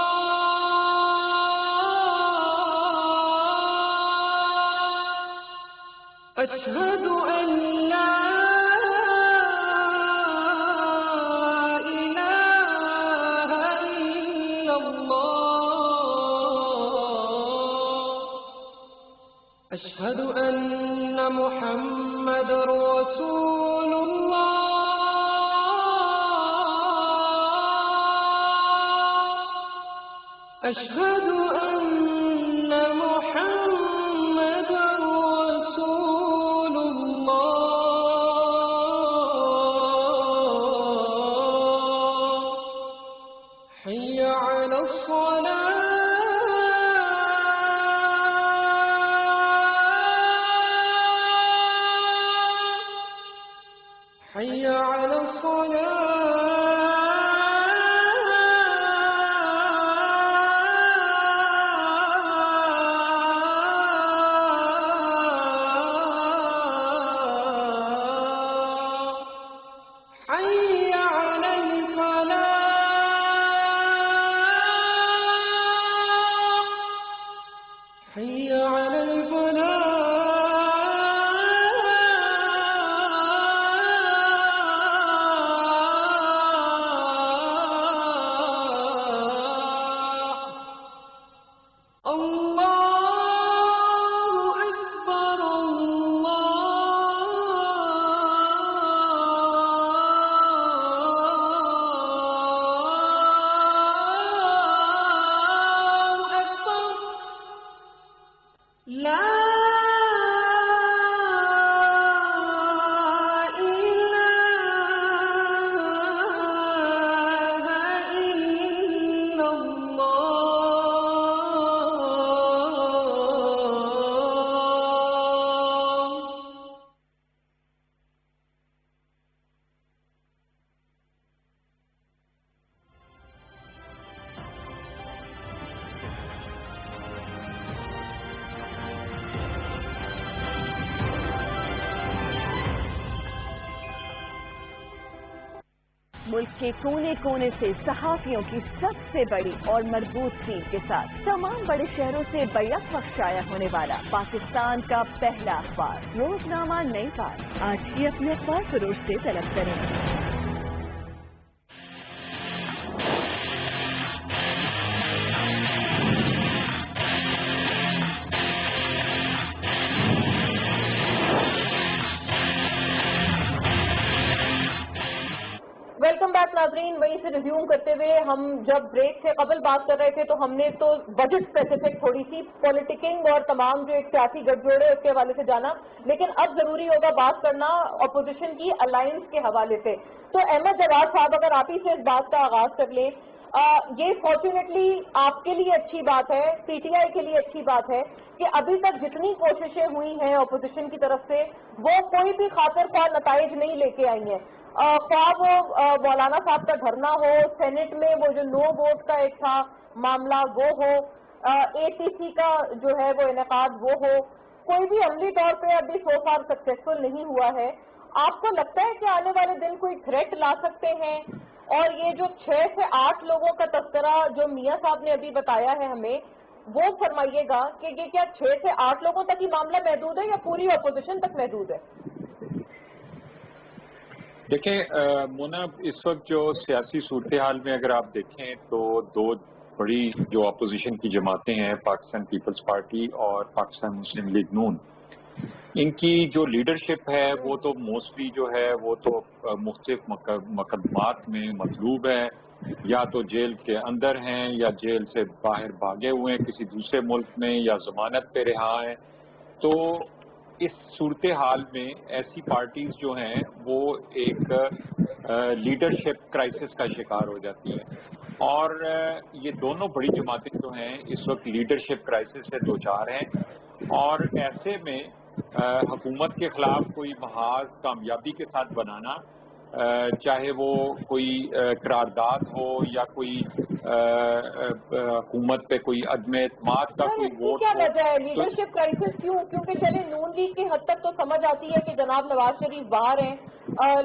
اشہد ان لا الہ الا اللہ، اشہد ان محمد رسول اللہ، اشہد ان محمد رسول اللہ، حی علی الصلاة، حی علی الصلاة، حي على الفلاح मुल्क के कोने कोने से सहाफियों की सबसे बड़ी और मजबूत टीम के साथ तमाम बड़े शहरों से बैक वक्त शाया होने वाला पाकिस्तान का पहला अखबार रोजनामा नई बात। आज ही अपने अखबार फरोश से तलब करें। वेलकम बैक नाजरीन। वहीं से रिज्यूम करते हुए हम जब ब्रेक से कबल बात कर रहे थे तो हमने तो बजट स्पेसिफिक थोड़ी सी पॉलिटिकिंग और तमाम जो एक सियासी गठजोड़ है उसके हवाले से जाना, लेकिन अब जरूरी होगा बात करना अपोजिशन की अलायंस के हवाले से। तो अहमद जवाद साहब, अगर आप ही से इस बात का आगाज कर लें, ये फॉर्चुनेटली आपके लिए अच्छी बात है, पीटीआई के लिए अच्छी बात है कि अभी तक जितनी कोशिशें हुई हैं अपोजिशन की तरफ से वो कोई भी खातिर ख्वाह नताइज नहीं लेके आई हैं। ख्वाह वो मौलाना साहब का धरना हो, सेनेट में वो जो नो वोट का एक था मामला वो हो, एटीसी का जो है वो इनेकाद वो हो, कोई भी अमली तौर पे अभी सो फार सक्सेसफुल नहीं हुआ है। आपको लगता है कि आने वाले दिन कोई थ्रेट ला सकते हैं? और ये जो 6 से 8 लोगों का तस्करा जो मियां साहब ने अभी बताया है हमें, वो फरमाइएगा कि ये क्या 6 से 8 लोगों तक ही मामला महदूद है या पूरी अपोजिशन तक महदूद है? देखें मोना, इस वक्त जो सियासी सूरत हाल में अगर आप देखें तो दो बड़ी जो अपोजिशन की जमातें हैं, पाकिस्तान पीपल्स पार्टी और पाकिस्तान मुस्लिम लीग नून, इनकी जो लीडरशिप है वो तो मोस्टली जो है वो तो मुख्तलिफ मुकदमात में मतलूब है, या तो जेल के अंदर हैं या जेल से बाहर भागे हुए हैं किसी दूसरे मुल्क में, या जमानत पे रिहा हैं। तो इस सूरत हाल में ऐसी पार्टीज जो हैं वो एक लीडरशिप क्राइसिस का शिकार हो जाती हैं, और ये दोनों बड़ी जमातें जो हैं इस वक्त लीडरशिप क्राइसिस से दो चार हैं। और ऐसे में हुकूमत के खिलाफ कोई महाज कामयाबी के साथ बनाना, चाहे वो कोई करारदाद हो या कोई हुकूमत पे कोई अदम एतमाद का कोई वोट क्या वजह है लीडरशिप क्राइसिस क्यों? क्योंकि चले नून लीग की हद तक तो समझ आती है कि जनाब नवाज शरीफ बाहर हैं,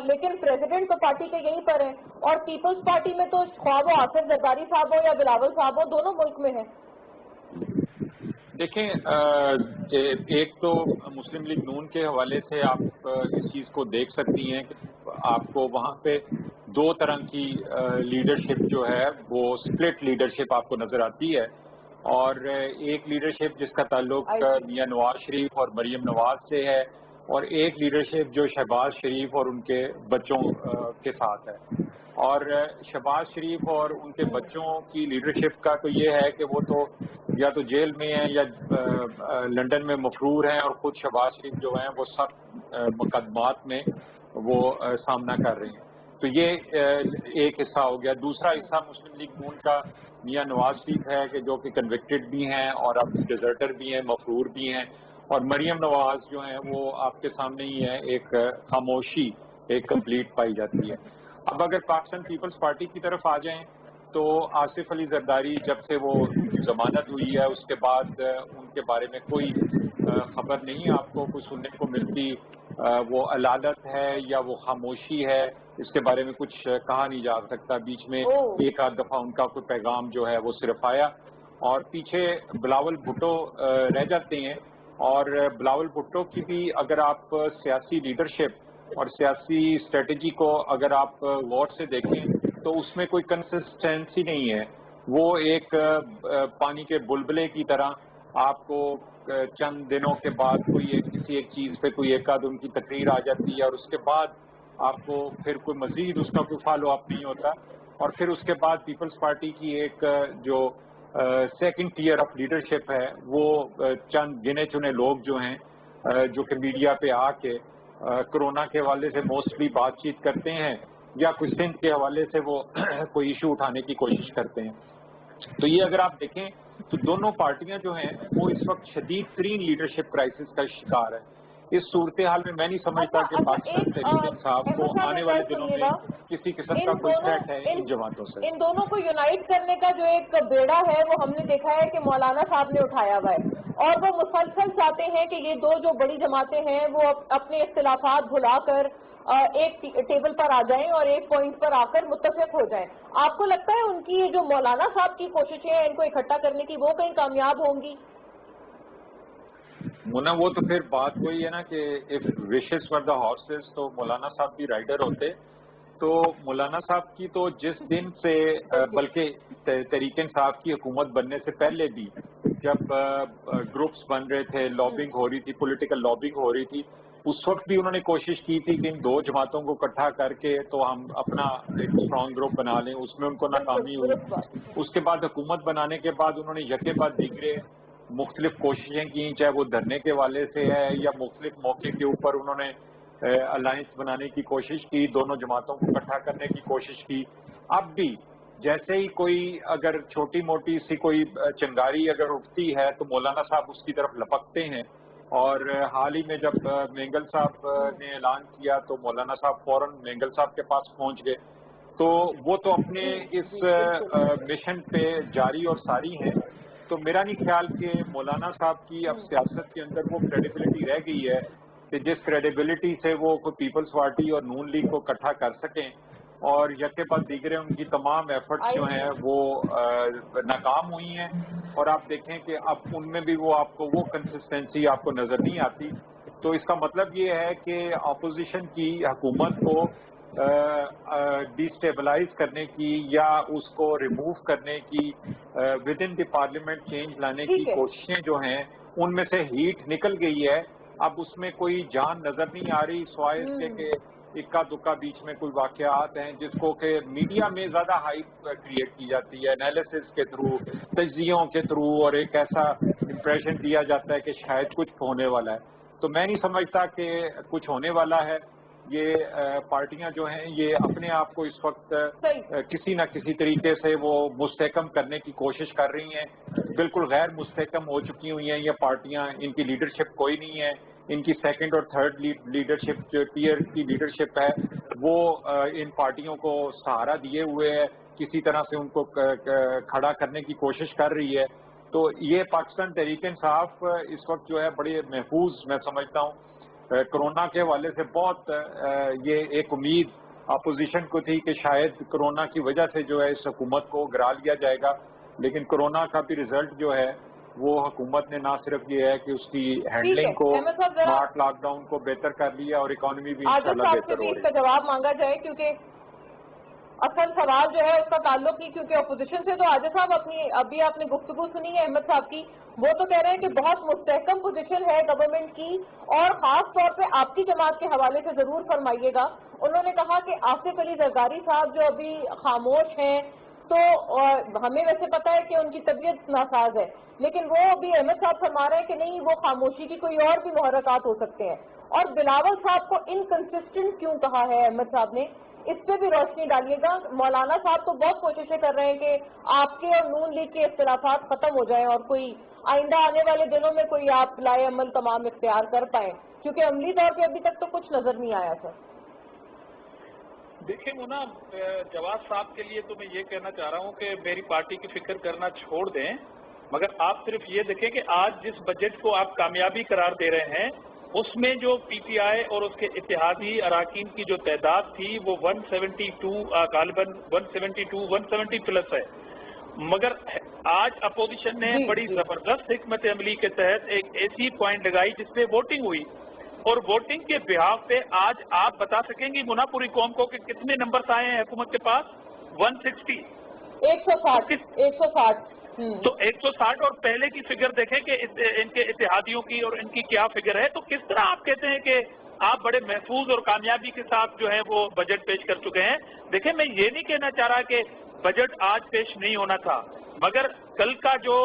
लेकिन प्रेसिडेंट तो पार्टी के यहीं पर हैं, और पीपल्स पार्टी में तो ख्वाह वो आसिफ जरदारी साहब हो या बिलावल साहब हो, दोनों मुल्क में हैं। देखें, एक तो मुस्लिम लीग नून के हवाले से आप इस चीज़ को देख सकती हैं कि आपको वहाँ पे दो तरह की लीडरशिप जो है वो स्प्लिट लीडरशिप आपको नजर आती है, और एक लीडरशिप जिसका ताल्लुक मियां नवाज शरीफ और मरियम नवाज से है, और एक लीडरशिप जो शहबाज शरीफ और उनके बच्चों के साथ है। और शहबाज शरीफ और उनके बच्चों की लीडरशिप का तो ये है कि वो तो या तो जेल में हैं या लंदन में मफरूर हैं, और खुद शहबाज शरीफ जो हैं वो सब मुकदमात में वो सामना कर रहे हैं। तो ये एक हिस्सा हो गया। दूसरा हिस्सा मुस्लिम लीग नून का मियां नवाज शरीफ है कि जो कि कन्विक्टेड भी हैं और अब डिजर्टर भी हैं, मफरूर भी हैं, और मरियम नवाज जो हैं वो आपके सामने ही है, एक खामोशी एक कंप्लीट पाई जाती है। अब अगर पाकिस्तान पीपल्स पार्टी की तरफ आ जाएं तो आसिफ अली जरदारी जब से वो जमानत हुई है उसके बाद उनके बारे में कोई खबर नहीं आपको कुछ सुनने को मिलती। वो अलादत है या वो खामोशी है, इसके बारे में कुछ कहा नहीं जा सकता। बीच में एक आध दफा उनका कोई पैगाम जो है वो सिर्फ आया, اور پیچھے بلاول بھٹو رہ جاتے ہیں. اور بلاول بھٹو کی بھی اگر آپ سیاسی لیڈرشپ اور سیاسی اسٹریٹجی کو اگر آپ غور سے دیکھیں تو اس میں کوئی کنسسٹنسی نہیں ہے. وہ ایک پانی کے بلبلے کی طرح آپ کو چند دنوں کے بعد کوئی کسی ایک چیز پہ کوئی ایک آدھ ان کی تقریر آ جاتی ہے اور اس کے بعد آپ کو پھر کوئی مزید اس کا کوئی فالو اپ نہیں ہوتا. اور پھر اس کے بعد پیپلز پارٹی کی ایک جو سیکنڈ ٹیئر آف لیڈرشپ ہے وہ چند گنے چنے لوگ جو ہیں جو کہ میڈیا پہ آ کے کرونا کے حوالے سے موسٹلی بات چیت کرتے ہیں یا کچھ سندھ کے حوالے سے وہ کوئی ایشو اٹھانے کی کوشش کرتے ہیں. تو یہ اگر آپ دیکھیں تو دونوں پارٹیاں جو ہیں وہ اس وقت شدید ترین لیڈرشپ کرائسس کا شکار ہے. اس صورتحال میں میں نہیں سمجھتا کہ پاکستان تحریک انصاف کو آنے والے دنوں میں کسی قسم کا کوئی تھریٹ ہے ان جماعتوں سے. ان دونوں کو یونائٹ کرنے کا جو ایک بیڑا ہے وہ ہم نے دیکھا ہے کہ مولانا صاحب نے اٹھایا ہوا ہے اور وہ مسلسل چاہتے ہیں کہ یہ دو جو بڑی جماعتیں ہیں وہ اپنے اختلافات بھلا کر ایک ٹیبل پر آ جائیں اور ایک پوائنٹ پر آ کر متفق ہو جائیں. آپ کو لگتا ہے ان کی یہ جو مولانا صاحب کی کوششیں ہیں ان کو اکٹھا کرنے کی وہ کہیں کامیاب ہوں گی؟ مونا وہ تو پھر بات وہی ہے نا کہ if wishes were the horses تو مولانا صاحب بھی رائڈر ہوتے. تو مولانا صاحب کی تو جس دن سے بلکہ تحریک انصاف کی حکومت بننے سے پہلے بھی جب گروپس بن رہے تھے, لابنگ ہو رہی تھی, پولیٹیکل لابنگ ہو رہی تھی, اس وقت بھی انہوں نے کوشش کی تھی کہ ان دو جماعتوں کو اکٹھا کر کے تو ہم اپنا ایک اسٹرانگ گروپ بنا لیں. اس میں ان کو ناکامی ہوئی. اس کے بعد حکومت بنانے کے بعد انہوں نے یکے بعد دیگرے مختلف کوششیں کی, چاہے وہ دھرنے کے حوالے سے ہے یا مختلف موقع کے اوپر انہوں نے الائنس بنانے کی کوشش کی, دونوں جماعتوں کو اکٹھا کرنے کی کوشش کی. اب بھی جیسے ہی کوئی اگر چھوٹی موٹی سی کوئی چنگاری اگر اٹھتی ہے تو مولانا صاحب اس کی طرف لپکتے ہیں. اور حال ہی میں جب مینگل صاحب نے اعلان کیا تو مولانا صاحب فوراً مینگل صاحب کے پاس پہنچ گئے. تو وہ تو اپنے اس مشن پہ جاری اور ساری ہیں. تو میرا نہیں خیال کہ مولانا صاحب کی اب سیاست کے اندر وہ کریڈیبلٹی رہ گئی ہے کہ جس کریڈیبلٹی سے وہ کوئی پیپلز پارٹی اور نون لیگ کو اکٹھا کر سکیں. اور یکے بعد دیگرے ان کی تمام ایفرٹس جو ہیں وہ ناکام ہوئی ہیں. اور آپ دیکھیں کہ اب ان میں بھی وہ آپ کو وہ کنسسٹنسی آپ کو نظر نہیں آتی. تو اس کا مطلب یہ ہے کہ اپوزیشن کی حکومت کو ڈیسٹیبلائز کرنے کی یا اس کو ریموو کرنے کی with in the parliament change لانے کی کوششیں جو ہیں ان میں سے ہیٹ نکل گئی ہے. اب اس میں کوئی جان نظر نہیں آ رہی سوائے اس کے کہ اکا دکا بیچ میں کوئی واقعات ہیں جس کو کہ میڈیا میں زیادہ ہائپ کریٹ کی جاتی ہے انالیسس کے تھرو, تجزیوں کے تھرو, اور ایک ایسا امپریشن دیا جاتا ہے کہ شاید کچھ ہونے والا ہے. تو میں نہیں سمجھتا کہ کچھ ہونے والا ہے. یہ پارٹیاں جو ہیں یہ اپنے آپ کو اس وقت کسی نہ کسی طریقے سے وہ مستحکم کرنے کی کوشش کر رہی ہیں. بالکل غیر مستحکم ہو چکی ہوئی ہیں یہ پارٹیاں. ان کی لیڈرشپ کوئی نہیں ہے. ان کی سیکنڈ اور تھرڈ لیڈرشپ جو ٹیئر کی لیڈرشپ ہے وہ ان پارٹیوں کو سہارا دیے ہوئے ہے, کسی طرح سے ان کو کھڑا کرنے کی کوشش کر رہی ہے. تو یہ پاکستان تحریک انصاف اس وقت جو ہے بڑی محفوظ میں سمجھتا ہوں. کرونا کے حوالے سے بہت یہ ایک امید اپوزیشن کو تھی کہ شاید کرونا کی وجہ سے جو ہے اس حکومت کو گرا لیا جائے گا, لیکن کرونا کا بھی رزلٹ جو ہے وہ حکومت نے نہ صرف یہ ہے کہ اس کی ہینڈلنگ کو اسمارٹ لاک ڈاؤن کو بہتر کر لیا اور اکانومی بھی انشاءاللہ بہتر ہو رہی ہے. اس کا جواب مانگا جائے کیونکہ اصل سوال جو ہے اس کا تعلق ہی کیونکہ اپوزیشن سے تو عاجز صاحب ابھی آپ نے گفتگو سنی ہے احمد صاحب کی, وہ تو کہہ رہے ہیں کہ بہت مستحکم پوزیشن ہے گورنمنٹ کی اور خاص طور پہ آپ کی جماعت کے حوالے سے ضرور فرمائیے گا. انہوں نے کہا کہ آصف علی زرداری صاحب جو ابھی خاموش ہیں تو ہمیں ویسے پتا ہے کہ ان کی طبیعت ناساز ہے, لیکن وہ ابھی احمد صاحب فرما رہے ہیں کہ نہیں وہ خاموشی کی کوئی اور بھی محرکات ہو سکتے ہیں. اور بلاول صاحب کو انکنسسٹنٹ کیوں کہا ہے احمد صاحب نے, اس پہ بھی روشنی ڈالیے گا. مولانا صاحب تو بہت کوششیں کر رہے ہیں کہ آپ کے اور نون لیگ کے اختلافات ختم ہو جائیں اور کوئی آئندہ آنے والے دنوں میں کوئی آپ لائے عمل تمام اختیار کر پائیں, کیونکہ عملی طور پہ ابھی تک تو کچھ نظر نہیں آیا سر. دیکھیں مونا, جواد صاحب کے لیے تو میں یہ کہنا چاہ رہا ہوں کہ میری پارٹی کی فکر کرنا چھوڑ دیں, مگر آپ صرف یہ دیکھیں کہ آج جس بجٹ کو آپ کامیابی قرار دے رہے ہیں اس میں جو پی ٹی آئی اور اس کے اتحادی اراکین کی جو تعداد تھی وہ 172 غالباً 170 پلس ہے. मगर आज अपोजिशन ने बड़ी जबरदस्त हिकमत अमली के तहत एक ऐसी पॉइंट लगाई जिसपे वोटिंग हुई, और वोटिंग के बिहाफ पे आज आप बता सकेंगी मुना पूरी कौम को कि कितने नंबर्स आए हैं हुकूमत के पास? 160, 160। तो 160 और पहले की फिगर देखें कि इनके इत्तेहादियों की और इनकी क्या फिगर है। तो किस तरह आप कहते हैं कि आप बड़े महफूज और कामयाबी के साथ जो है वो बजट पेश कर चुके हैं? देखें, मैं ये नहीं कहना चाह रहा कि बजट आज पेश नहीं होना था, मगर कल का जो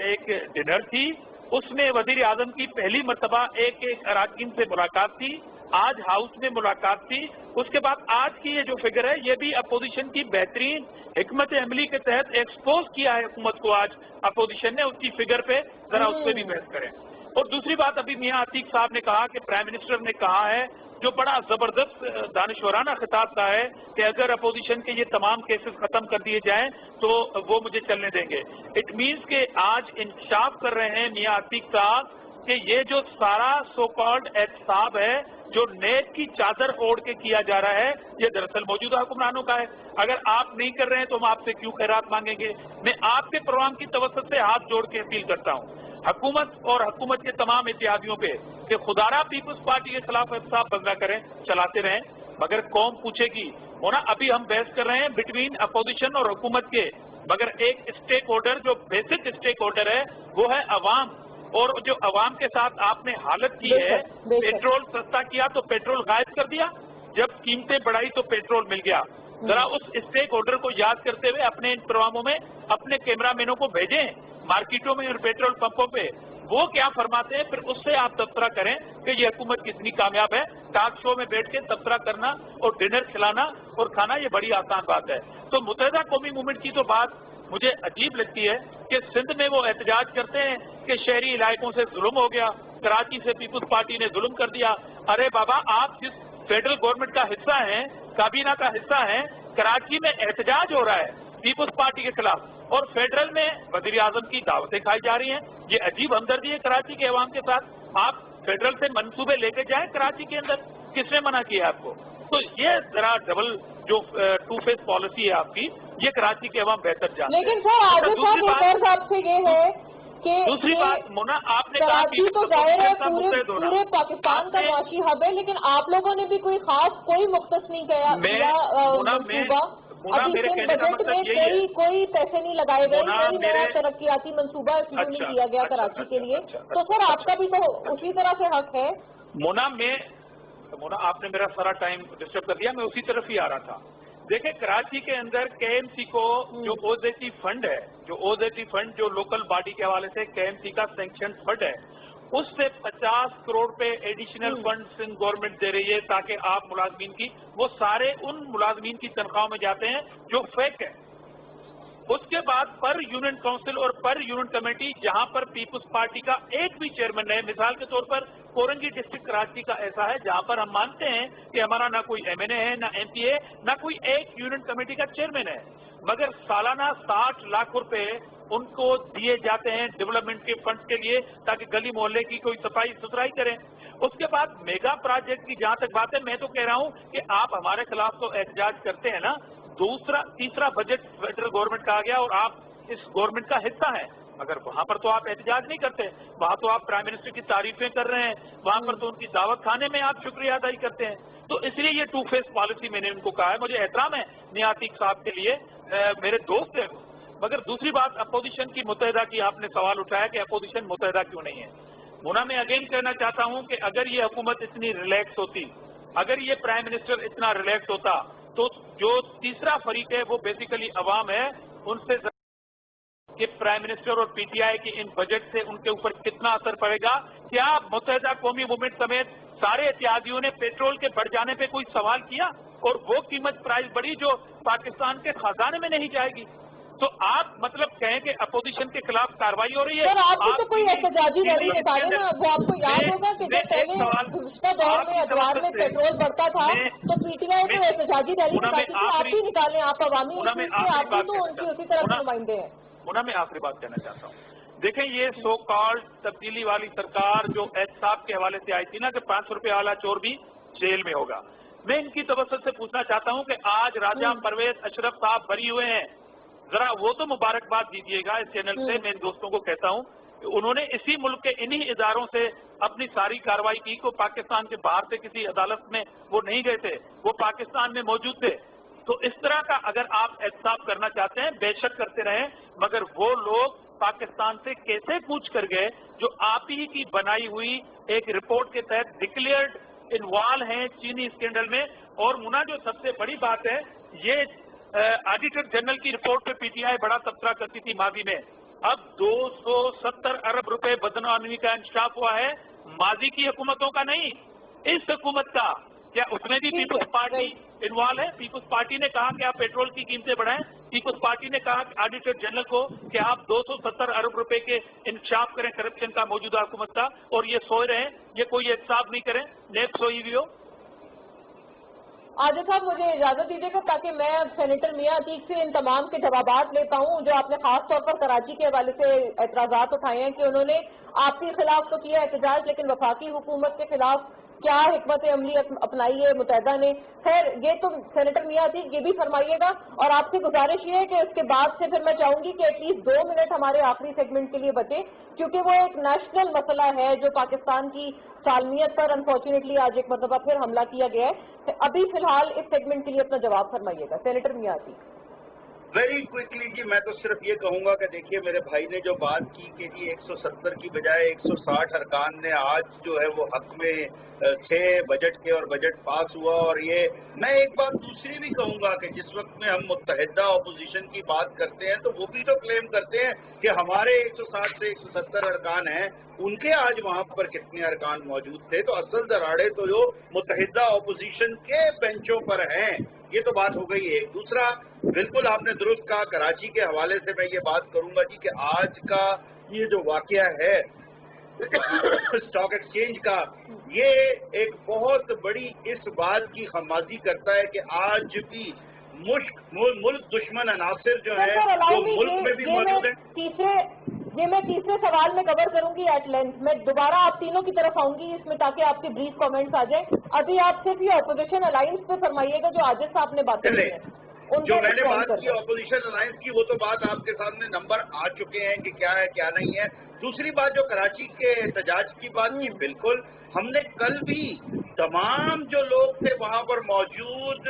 एक डिनर थी उसमें वजीर आजम की पहली मर्तबा एक अरकान से मुलाकात थी, आज हाउस में मुलाकात थी, उसके बाद आज की ये जो फिगर है ये भी अपोजिशन की बेहतरीन हिकमत अमली के तहत एक्सपोज किया है हुकूमत को। आज अपोजिशन ने उसकी फिगर पे जरा उस पर भी बहस करें। और दूसरी बात, अभी मियां अतीक साहब ने कहा कि प्राइम मिनिस्टर ने कहा है, जो बड़ा जबरदस्त दानिशवराना खिताब का है कि अगर अपोजिशन के ये तमाम केसेस खत्म कर दिए जाएं तो वो मुझे चलने देंगे। इट मीन्स के आज इंकशाफ कर रहे हैं मियां अतीक साहब कि ये जो सारा सो कॉल्ड एहतसाब है जो नेक की चादर ओढ़ के किया जा रहा है, ये दरअसल मौजूदा हुक्मरानों का है। अगर आप नहीं कर रहे हैं तो हम आपसे क्यों खैरात मांगेंगे? मैं आपके प्रोग्राम की तवज्जो से हाथ जोड़ के अपील करता हूँ हुकूमत और हुकूमत के तमाम इत्तेहादियों पे कि खुदारा पीपल्स पार्टी के खिलाफ एहतसाब बंद न करें, चलाते रहें, मगर कौम पूछेगी। होना अभी हम बहस कर रहे हैं बिटवीन अपोजिशन और हुकूमत के, मगर एक स्टेक होल्डर जो बेसिक स्टेक होल्डर है वो है अवाम, और जो अवाम के साथ आपने हालत की है, पेट्रोल सस्ता किया तो पेट्रोल गायब कर दिया, जब कीमतें बढ़ाई तो पेट्रोल मिल गया। जरा उस स्टेक होल्डर को याद करते हुए अपने इन प्रोग्रामों में अपने कैमरामैनों को भेजें मार्केटों में और पेट्रोल पंपों पे, वो क्या फरमाते हैं, फिर उससे आप तबसरा करें कि ये हुकूमत कितनी कामयाब है। टॉक शो में बैठ के तबसरा करना और डिनर खिलाना और खाना ये बड़ी आसान बात है। तो मुत्तहिदा कौमी मूवमेंट की तो बात मुझे अजीब लगती है कि सिंध में वो एहतजाज करते हैं कि शहरी इलाकों से जुल्म हो गया, कराची से पीपुल्स पार्टी ने जुल्म कर दिया। अरे बाबा, आप जिस फेडरल गवर्नमेंट का हिस्सा हैं, काबीना का हिस्सा हैं, कराची में एहतजाज हो रहा है पीपुल्स पार्टी के खिलाफ और फेडरल में वजीर आजम की दावतें खाई जा रही हैं। ये अजीब हमदर्दी है कराची के अवाम के साथ। आप फेडरल से मंसूबे लेके जाएं कराची के अंदर, किसने मना किया आपको? तो ये जरा डबल जो टू फेस पॉलिसी है आपकी, ये कराची के अवाम बेहतर जानते हैं। लेकिन सर आगे आपसे ये है कि दूसरी बात मोना, आपने कराची तो जाहिर है पूरे पाकिस्तान का माशी हब है, लेकिन आप लोगों ने भी कोई खास कोई मुख्तस नहीं किया। कोई पैसे नहीं लगाए गए, कोई नया तरक्याती मंसूबा शुरू नहीं किया गया कराची के लिए। तो सर आपका भी तो उसी तरह से हक है। मोना आपने मेरा सारा टाइम डिस्टर्ब कर दिया, मैं उसी तरफ ही आ रहा था। देखें, कराची के अंदर केएमसी को जो ओजेटी फंड है, जो ओजेटी फंड जो लोकल बॉडी के हवाले से केएमसी का सैंक्शन फंड है, उससे 50 करोड़ पे एडिशनल फंड सिंध गवर्नमेंट दे रही है ताकि आप मुलाजमीन की, वो सारे उन मुलाजमीन की तनख्वाहों में जाते हैं जो फेक है। उसके बाद पर यूनियन काउंसिल और पर यूनियन कमेटी जहां पर पीपुल्स पार्टी का एक भी चेयरमैन है, मिसाल के तौर पर कोरंगी डिस्ट्रिक्ट कराची का ऐसा है जहां पर हम मानते हैं कि हमारा ना कोई एमएनए है, ना एमपी है, ना कोई एक यूनियन कमेटी का चेयरमैन है, मगर सालाना 60 लाख रुपए उनको दिए जाते हैं डेवलपमेंट के फंड के लिए ताकि गली मोहल्ले की कोई सफाई सुथराई करें। उसके बाद मेगा प्रोजेक्ट की जहां तक बात है, मैं तो कह रहा हूं कि आप हमारे खिलाफ तो एहतजाज करते हैं ना, तीसरा बजट फेडरल गवर्नमेंट का आ गया और आप इस गवर्नमेंट का हिस्सा है, मगर वहां पर तो आप एहतजाज नहीं करते, वहां तो आप प्राइम मिनिस्टर की तारीफें कर रहे हैं, वहां पर तो उनकी दावत खाने में आप शुक्रिया अदाई करते हैं। तो इसलिए ये टू फेस पॉलिसी मैंने उनको कहा है। मुझे एहतराम है मियां अतीक साहब के लिए, मेरे दोस्त हैं, मगर दूसरी बात अपोजिशन की मुत्तहिदा की आपने सवाल उठाया कि अपोजिशन मुत्तहिदा क्यों नहीं है। मुना, मैं अगेन कहना चाहता हूं कि अगर ये हुकूमत इतनी रिलैक्स होती, अगर ये प्राइम मिनिस्टर इतना रिलैक्स होता, तो जो तीसरा फरीक है वो बेसिकली अवाम है, उनसे कि प्राइम मिनिस्टर और पीटीआई की इन बजट से उनके ऊपर कितना असर पड़ेगा। क्या मुत्तहिदा कौमी मूवमेंट समेत सारे इत्तेहादियों ने पेट्रोल के बढ़ जाने पे कोई सवाल किया और वो कीमत प्राइस बढ़ी जो पाकिस्तान के खजाने में नहीं जाएगी? तो आप मतलब कहें कि अपोजिशन के खिलाफ कार्रवाई हो रही है। सर आपको तो कोई एहतजाजी रैली निकाले ना, वो आपको याद होगा कि जब पहले गुज़श्ता दौर में अखबार में पेट्रोल बढ़ता था तो पीटीआई को एहतजाजी रैली निकालती थी, आप ही निकालें, आप अवामी आप ही तो उनकी उसी तरह नुमाइंदे हैं। मुना, मैं आखिरी बात कहना चाहता हूँ। देखें, ये सो कॉल्ड तब्दीली वाली सरकार जो एहतसाब के हवाले से आई थी ना कि 500 रुपये वाला चोर भी जेल में होगा, मैं इनकी तवज्जो से पूछना चाहता हूँ कि आज राजा परवेज अशरफ साहब बरी हुए हैं, ذرا وہ تو مبارکباد دیجیے گا اس چینل سے. میں ان دوستوں کو کہتا ہوں انہوں نے اسی ملک کے انہی اداروں سے اپنی ساری کارروائی کی کو پاکستان کے باہر سے کسی عدالت میں وہ نہیں گئے تھے, وہ پاکستان میں موجود تھے. تو اس طرح کا اگر آپ احتساب کرنا چاہتے ہیں بے شک کرتے رہیں, مگر وہ لوگ پاکستان سے کیسے پوچھ کر گئے جو آپ ہی کی بنائی ہوئی ایک رپورٹ کے تحت ڈکلیئرڈ انوالو ہیں چینی اسکینڈل میں. اور مونا جو سب سے بڑی بات ہے, یہ آڈیٹر جنرل کی رپورٹ پہ پی ٹی آئی بڑا تبصرہ کرتی تھی ماضی میں. اب 270 ارب روپے بدعنوانی کا انکشاف ہوا ہے, ماضی کی حکومتوں کا نہیں, اس حکومت کا. کیا اس میں بھی پیپلز پارٹی انوالو ہے؟ پیپلز پارٹی نے کہا کہ آپ پیٹرول کی قیمتیں بڑھائیں, پیپلز پارٹی نے کہا آڈیٹر جنرل کو کہ آپ 270 ارب روپے کے انکشاف کریں کرپشن کا موجودہ حکومت کا, اور یہ سوئے رہیں, یہ کوئی احتساب نہیں کریں, نیب سوئی ہوئی ہو. عاجز صاحب مجھے اجازت دیجیے گا تاکہ میں سینیٹر میاں عتیق سے ان تمام کے جوابات لیتا ہوں جو آپ نے خاص طور پر کراچی کے حوالے سے اعتراضات اٹھائے ہیں کہ انہوں نے آپ کے خلاف تو کیا احتجاج, لیکن وفاقی حکومت کے خلاف کیا حکمت عملی اپنائی ہے متحدہ نے. خیر یہ تو سینیٹر میاں عتیق یہ بھی فرمائیے گا, اور آپ سے گزارش یہ ہے کہ اس کے بعد سے پھر میں چاہوں گی کہ ایٹ لیسٹ 2 منٹ ہمارے آخری سیگمنٹ کے لیے بچے, کیونکہ وہ ایک نیشنل مسئلہ ہے جو پاکستان کی سالمیت پر انفارچونیٹلی آج ایک مرتبہ پھر حملہ کیا گیا ہے. ابھی فی الحال اس سیگمنٹ کے لیے اپنا جواب فرمائیے گا سینیٹر میاں عتیق. ویری کوئکلی جی, میں تو صرف یہ کہوں گا کہ دیکھیے میرے بھائی نے جو بات کی کہ جی 170 کی بجائے 160 ارکان نے آج جو ہے وہ حق میں تھے بجٹ کے, اور بجٹ پاس ہوا. اور یہ میں ایک بات دوسری بھی کہوں گا کہ جس وقت میں ہم متحدہ اپوزیشن کی بات کرتے ہیں تو وہ بھی تو کلیم کرتے ہیں کہ ہمارے 160 سے 170 ارکان ہیں, ان کے آج وہاں پر کتنے ارکان موجود تھے. تو اصل دراڑے تو جو متحدہ اپوزیشن کے بینچوں پر ہیں. یہ تو بات ہو گئی. ایک دوسرا بالکل آپ نے درست کہا, کراچی کے حوالے سے میں یہ بات کروں گا جی کہ آج کا یہ جو واقعہ ہے اسٹاک ایکسچینج کا, یہ ایک بہت بڑی اس بات کی خمازی کرتا ہے کہ آج بھی ملک دشمن عناصر جو ہیں وہ ملک میں بھی موجود ہیں. یہ میں تیسرے سوال میں کور کروں گی ایٹ لینتھ. میں دوبارہ آپ تینوں کی طرف آؤں گی اس میں تاکہ آپ کے بریف کامنٹس آ جائیں. ابھی آپ صرف یہ اپوزیشن الائنس پہ فرمائیے گا جو عاجز صاحب نے باتیں کی ہیں. جو میں نے بات کی اپوزیشن الائنس کی, وہ تو بات آپ کے سامنے نمبر آ چکے ہیں کہ کیا ہے کیا نہیں ہے. دوسری بات جو کراچی کے احتجاج کی بات کی, بالکل ہم نے کل بھی تمام جو لوگ تھے وہاں پر موجود,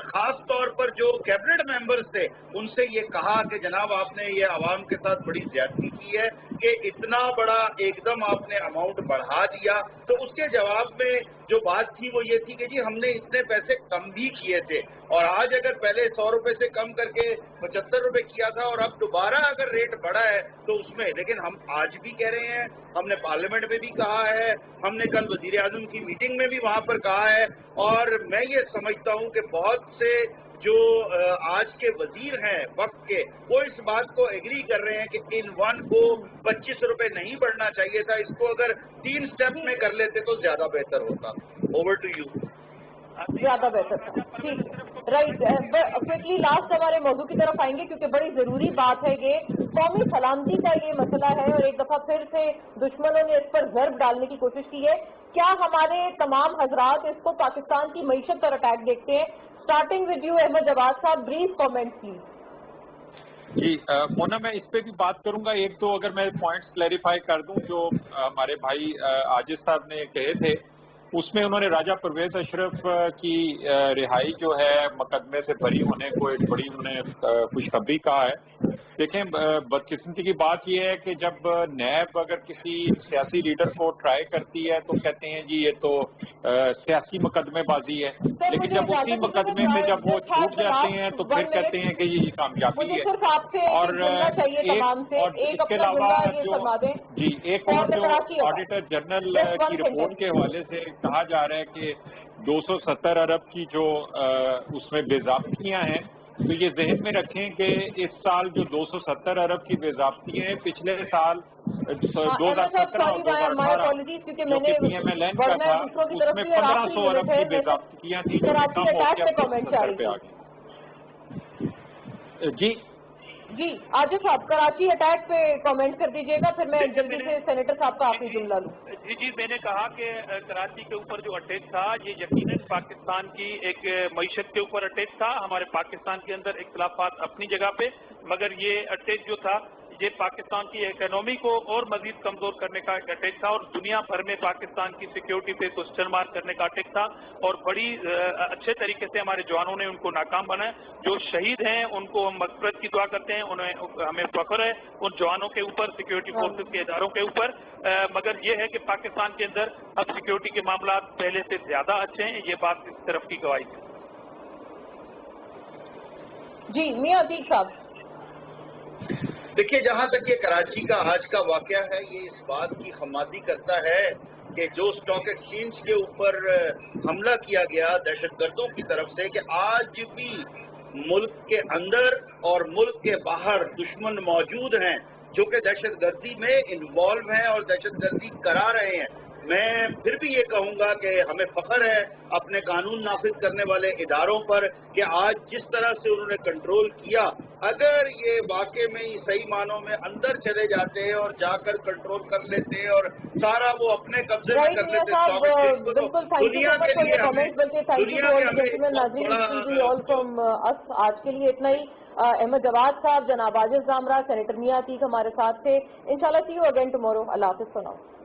خاص طور پر جو کیبنٹ ممبرز تھے, ان سے یہ کہا کہ جناب آپ نے یہ عوام کے ساتھ بڑی زیادتی کی ہے کہ اتنا بڑا ایک دم آپ نے اماؤنٹ بڑھا دیا. تو اس کے جواب میں جو بات تھی وہ یہ تھی کہ جی ہم نے اتنے پیسے کم بھی کیے تھے, اور آج اگر پہلے 100 روپے سے کم کر کے 75 روپے کیا تھا اور اب دوبارہ اگر ریٹ بڑھا ہے تو اس میں, لیکن ہم آج بھی کہہ رہے ہیں, ہم نے پارلیمنٹ میں بھی کہا ہے, ہم نے کل وزیر اعظم کی میٹنگ میں بھی وہاں پر کہا ہے, اور میں یہ سمجھتا ہوں کہ بہت سے جو آج کے وزیر ہیں وقت کے, وہ اس بات کو ایگری کر رہے ہیں کہ ان ون کو 25 روپے نہیں بڑھنا چاہیے تھا, اس کو اگر 3 سٹیپ میں کر لیتے تو زیادہ بہتر ہوتا. Over to you. زیادہ بہتر تھا. ٹھیک ہے, رائٹ. کوئکلی لاسٹ ہمارے موضوع کی طرف آئیں گے کیونکہ بڑی ضروری بات ہے. یہ قومی سلامتی کا یہ مسئلہ ہے اور ایک دفعہ پھر سے دشمنوں نے اس پر ضرب ڈالنے کی کوشش کی ہے. کیا ہمارے تمام حضرات اس کو پاکستان کی معیشت پر اٹیک دیکھتے ہیں؟ اسٹارٹنگ ود یو احمد جواد صاحب, بریف کامنٹ پلیز. جی مونا, میں اس پہ بھی بات کروں گا. ایک تو اگر میں پوائنٹس کلیریفائی کر دوں جو ہمارے بھائی عاجز صاحب نے کہے تھے, اس میں انہوں نے راجہ پرویز اشرف کی رہائی جو ہے مقدمے سے بری ہونے کو ایک بڑی انہوں نے خوشخبری کہا ہے. دیکھیں بدقسمتی کی بات یہ ہے کہ جب نیب اگر کسی سیاسی لیڈر کو ٹرائی کرتی ہے تو کہتے ہیں جی یہ تو سیاسی مقدمے بازی ہے, لیکن جب اسی مقدمے میں جب وہ چھوٹ جاتے ہیں تو پھر کہتے ہیں کہ یہ کامیابی ہے. اور اس کے علاوہ جو جی ایک اور جو آڈیٹر جنرل کی رپورٹ کے حوالے سے کہا جا رہا ہے کہ 270 ارب کی جو اس میں بے ضابطگیاں ہیں, تو یہ ذہن میں رکھیں کہ اس سال جو 270 ارب کی بے ضابطگیاں ہیں, پچھلے سال 2017 اور 2018 جو کہ پی ایم ایل این کا تھا اس میں 1500 ارب کی بے ضابطگیاں تھیں جو کم ہو کے 70 پہ آ گئی. جی عاجز صاحب کراچی اٹیک پہ کامنٹ کر دیجیے گا, پھر میں جلدی سے سینیٹر صاحب کا آخری جملہ لوں. جی میں نے کہا کہ کراچی کے اوپر جو اٹیک تھا یہ یقیناً پاکستان کی ایک معیشت کے اوپر اٹیک تھا. ہمارے پاکستان کے اندر اختلافات اپنی جگہ پہ, मगर ये अटैक जो था ये पाकिस्तान की इकोनॉमी को और मजीद कमजोर करने का एक अटैक था और दुनिया भर में पाकिस्तान की सिक्योरिटी पे क्वेश्चन मार्क करने का अटैक था और बड़ी अच्छे तरीके से हमारे जवानों ने उनको नाकाम बनाया। जो शहीद हैं उनको हम मग़फ़िरत की दुआ करते हैं, उन्हें हमें फख्र है उन जवानों के ऊपर, सिक्योरिटी फोर्सेज के इदारों के ऊपर। मगर ये है कि पाकिस्तान के अंदर अब सिक्योरिटी के मामला पहले से ज्यादा अच्छे हैं, ये बात इस तरफ की गवाही है। जी मियां अतीक साहब, देखिए, जहां तक ये कराची का आज का वाकया है, ये इस बात की खमादी करता है कि जो स्टॉक एक्सचेंज के ऊपर हमला किया गया दहशतगर्दों की तरफ से, कि आज भी मुल्क के अंदर और मुल्क के बाहर दुश्मन मौजूद हैं जो कि दहशतगर्दी में इन्वॉल्व हैं और दहशतगर्दी करा रहे हैं। मैं फिर भी ये कहूंगा कि हमें फख्र है अपने कानून नाफिज करने वाले इदारों पर कि आज जिस तरह से उन्होंने कंट्रोल किया, अगर ये वाकई में ही सही मानों में अंदर चले जाते हैं और जाकर कंट्रोल कर लेते हैं और सारा वो अपने कब्जे में कर लेते हैं, दुनिया के लिए आज के लिए इतना ही। अहमद जवाद साहब, जनाब आजिज जामरा, सेनेटर मियां अतीक हमारे साथ थे। इंशाल्लाह सी यू अगेन टुमारो। अल्लाह हाफिज़।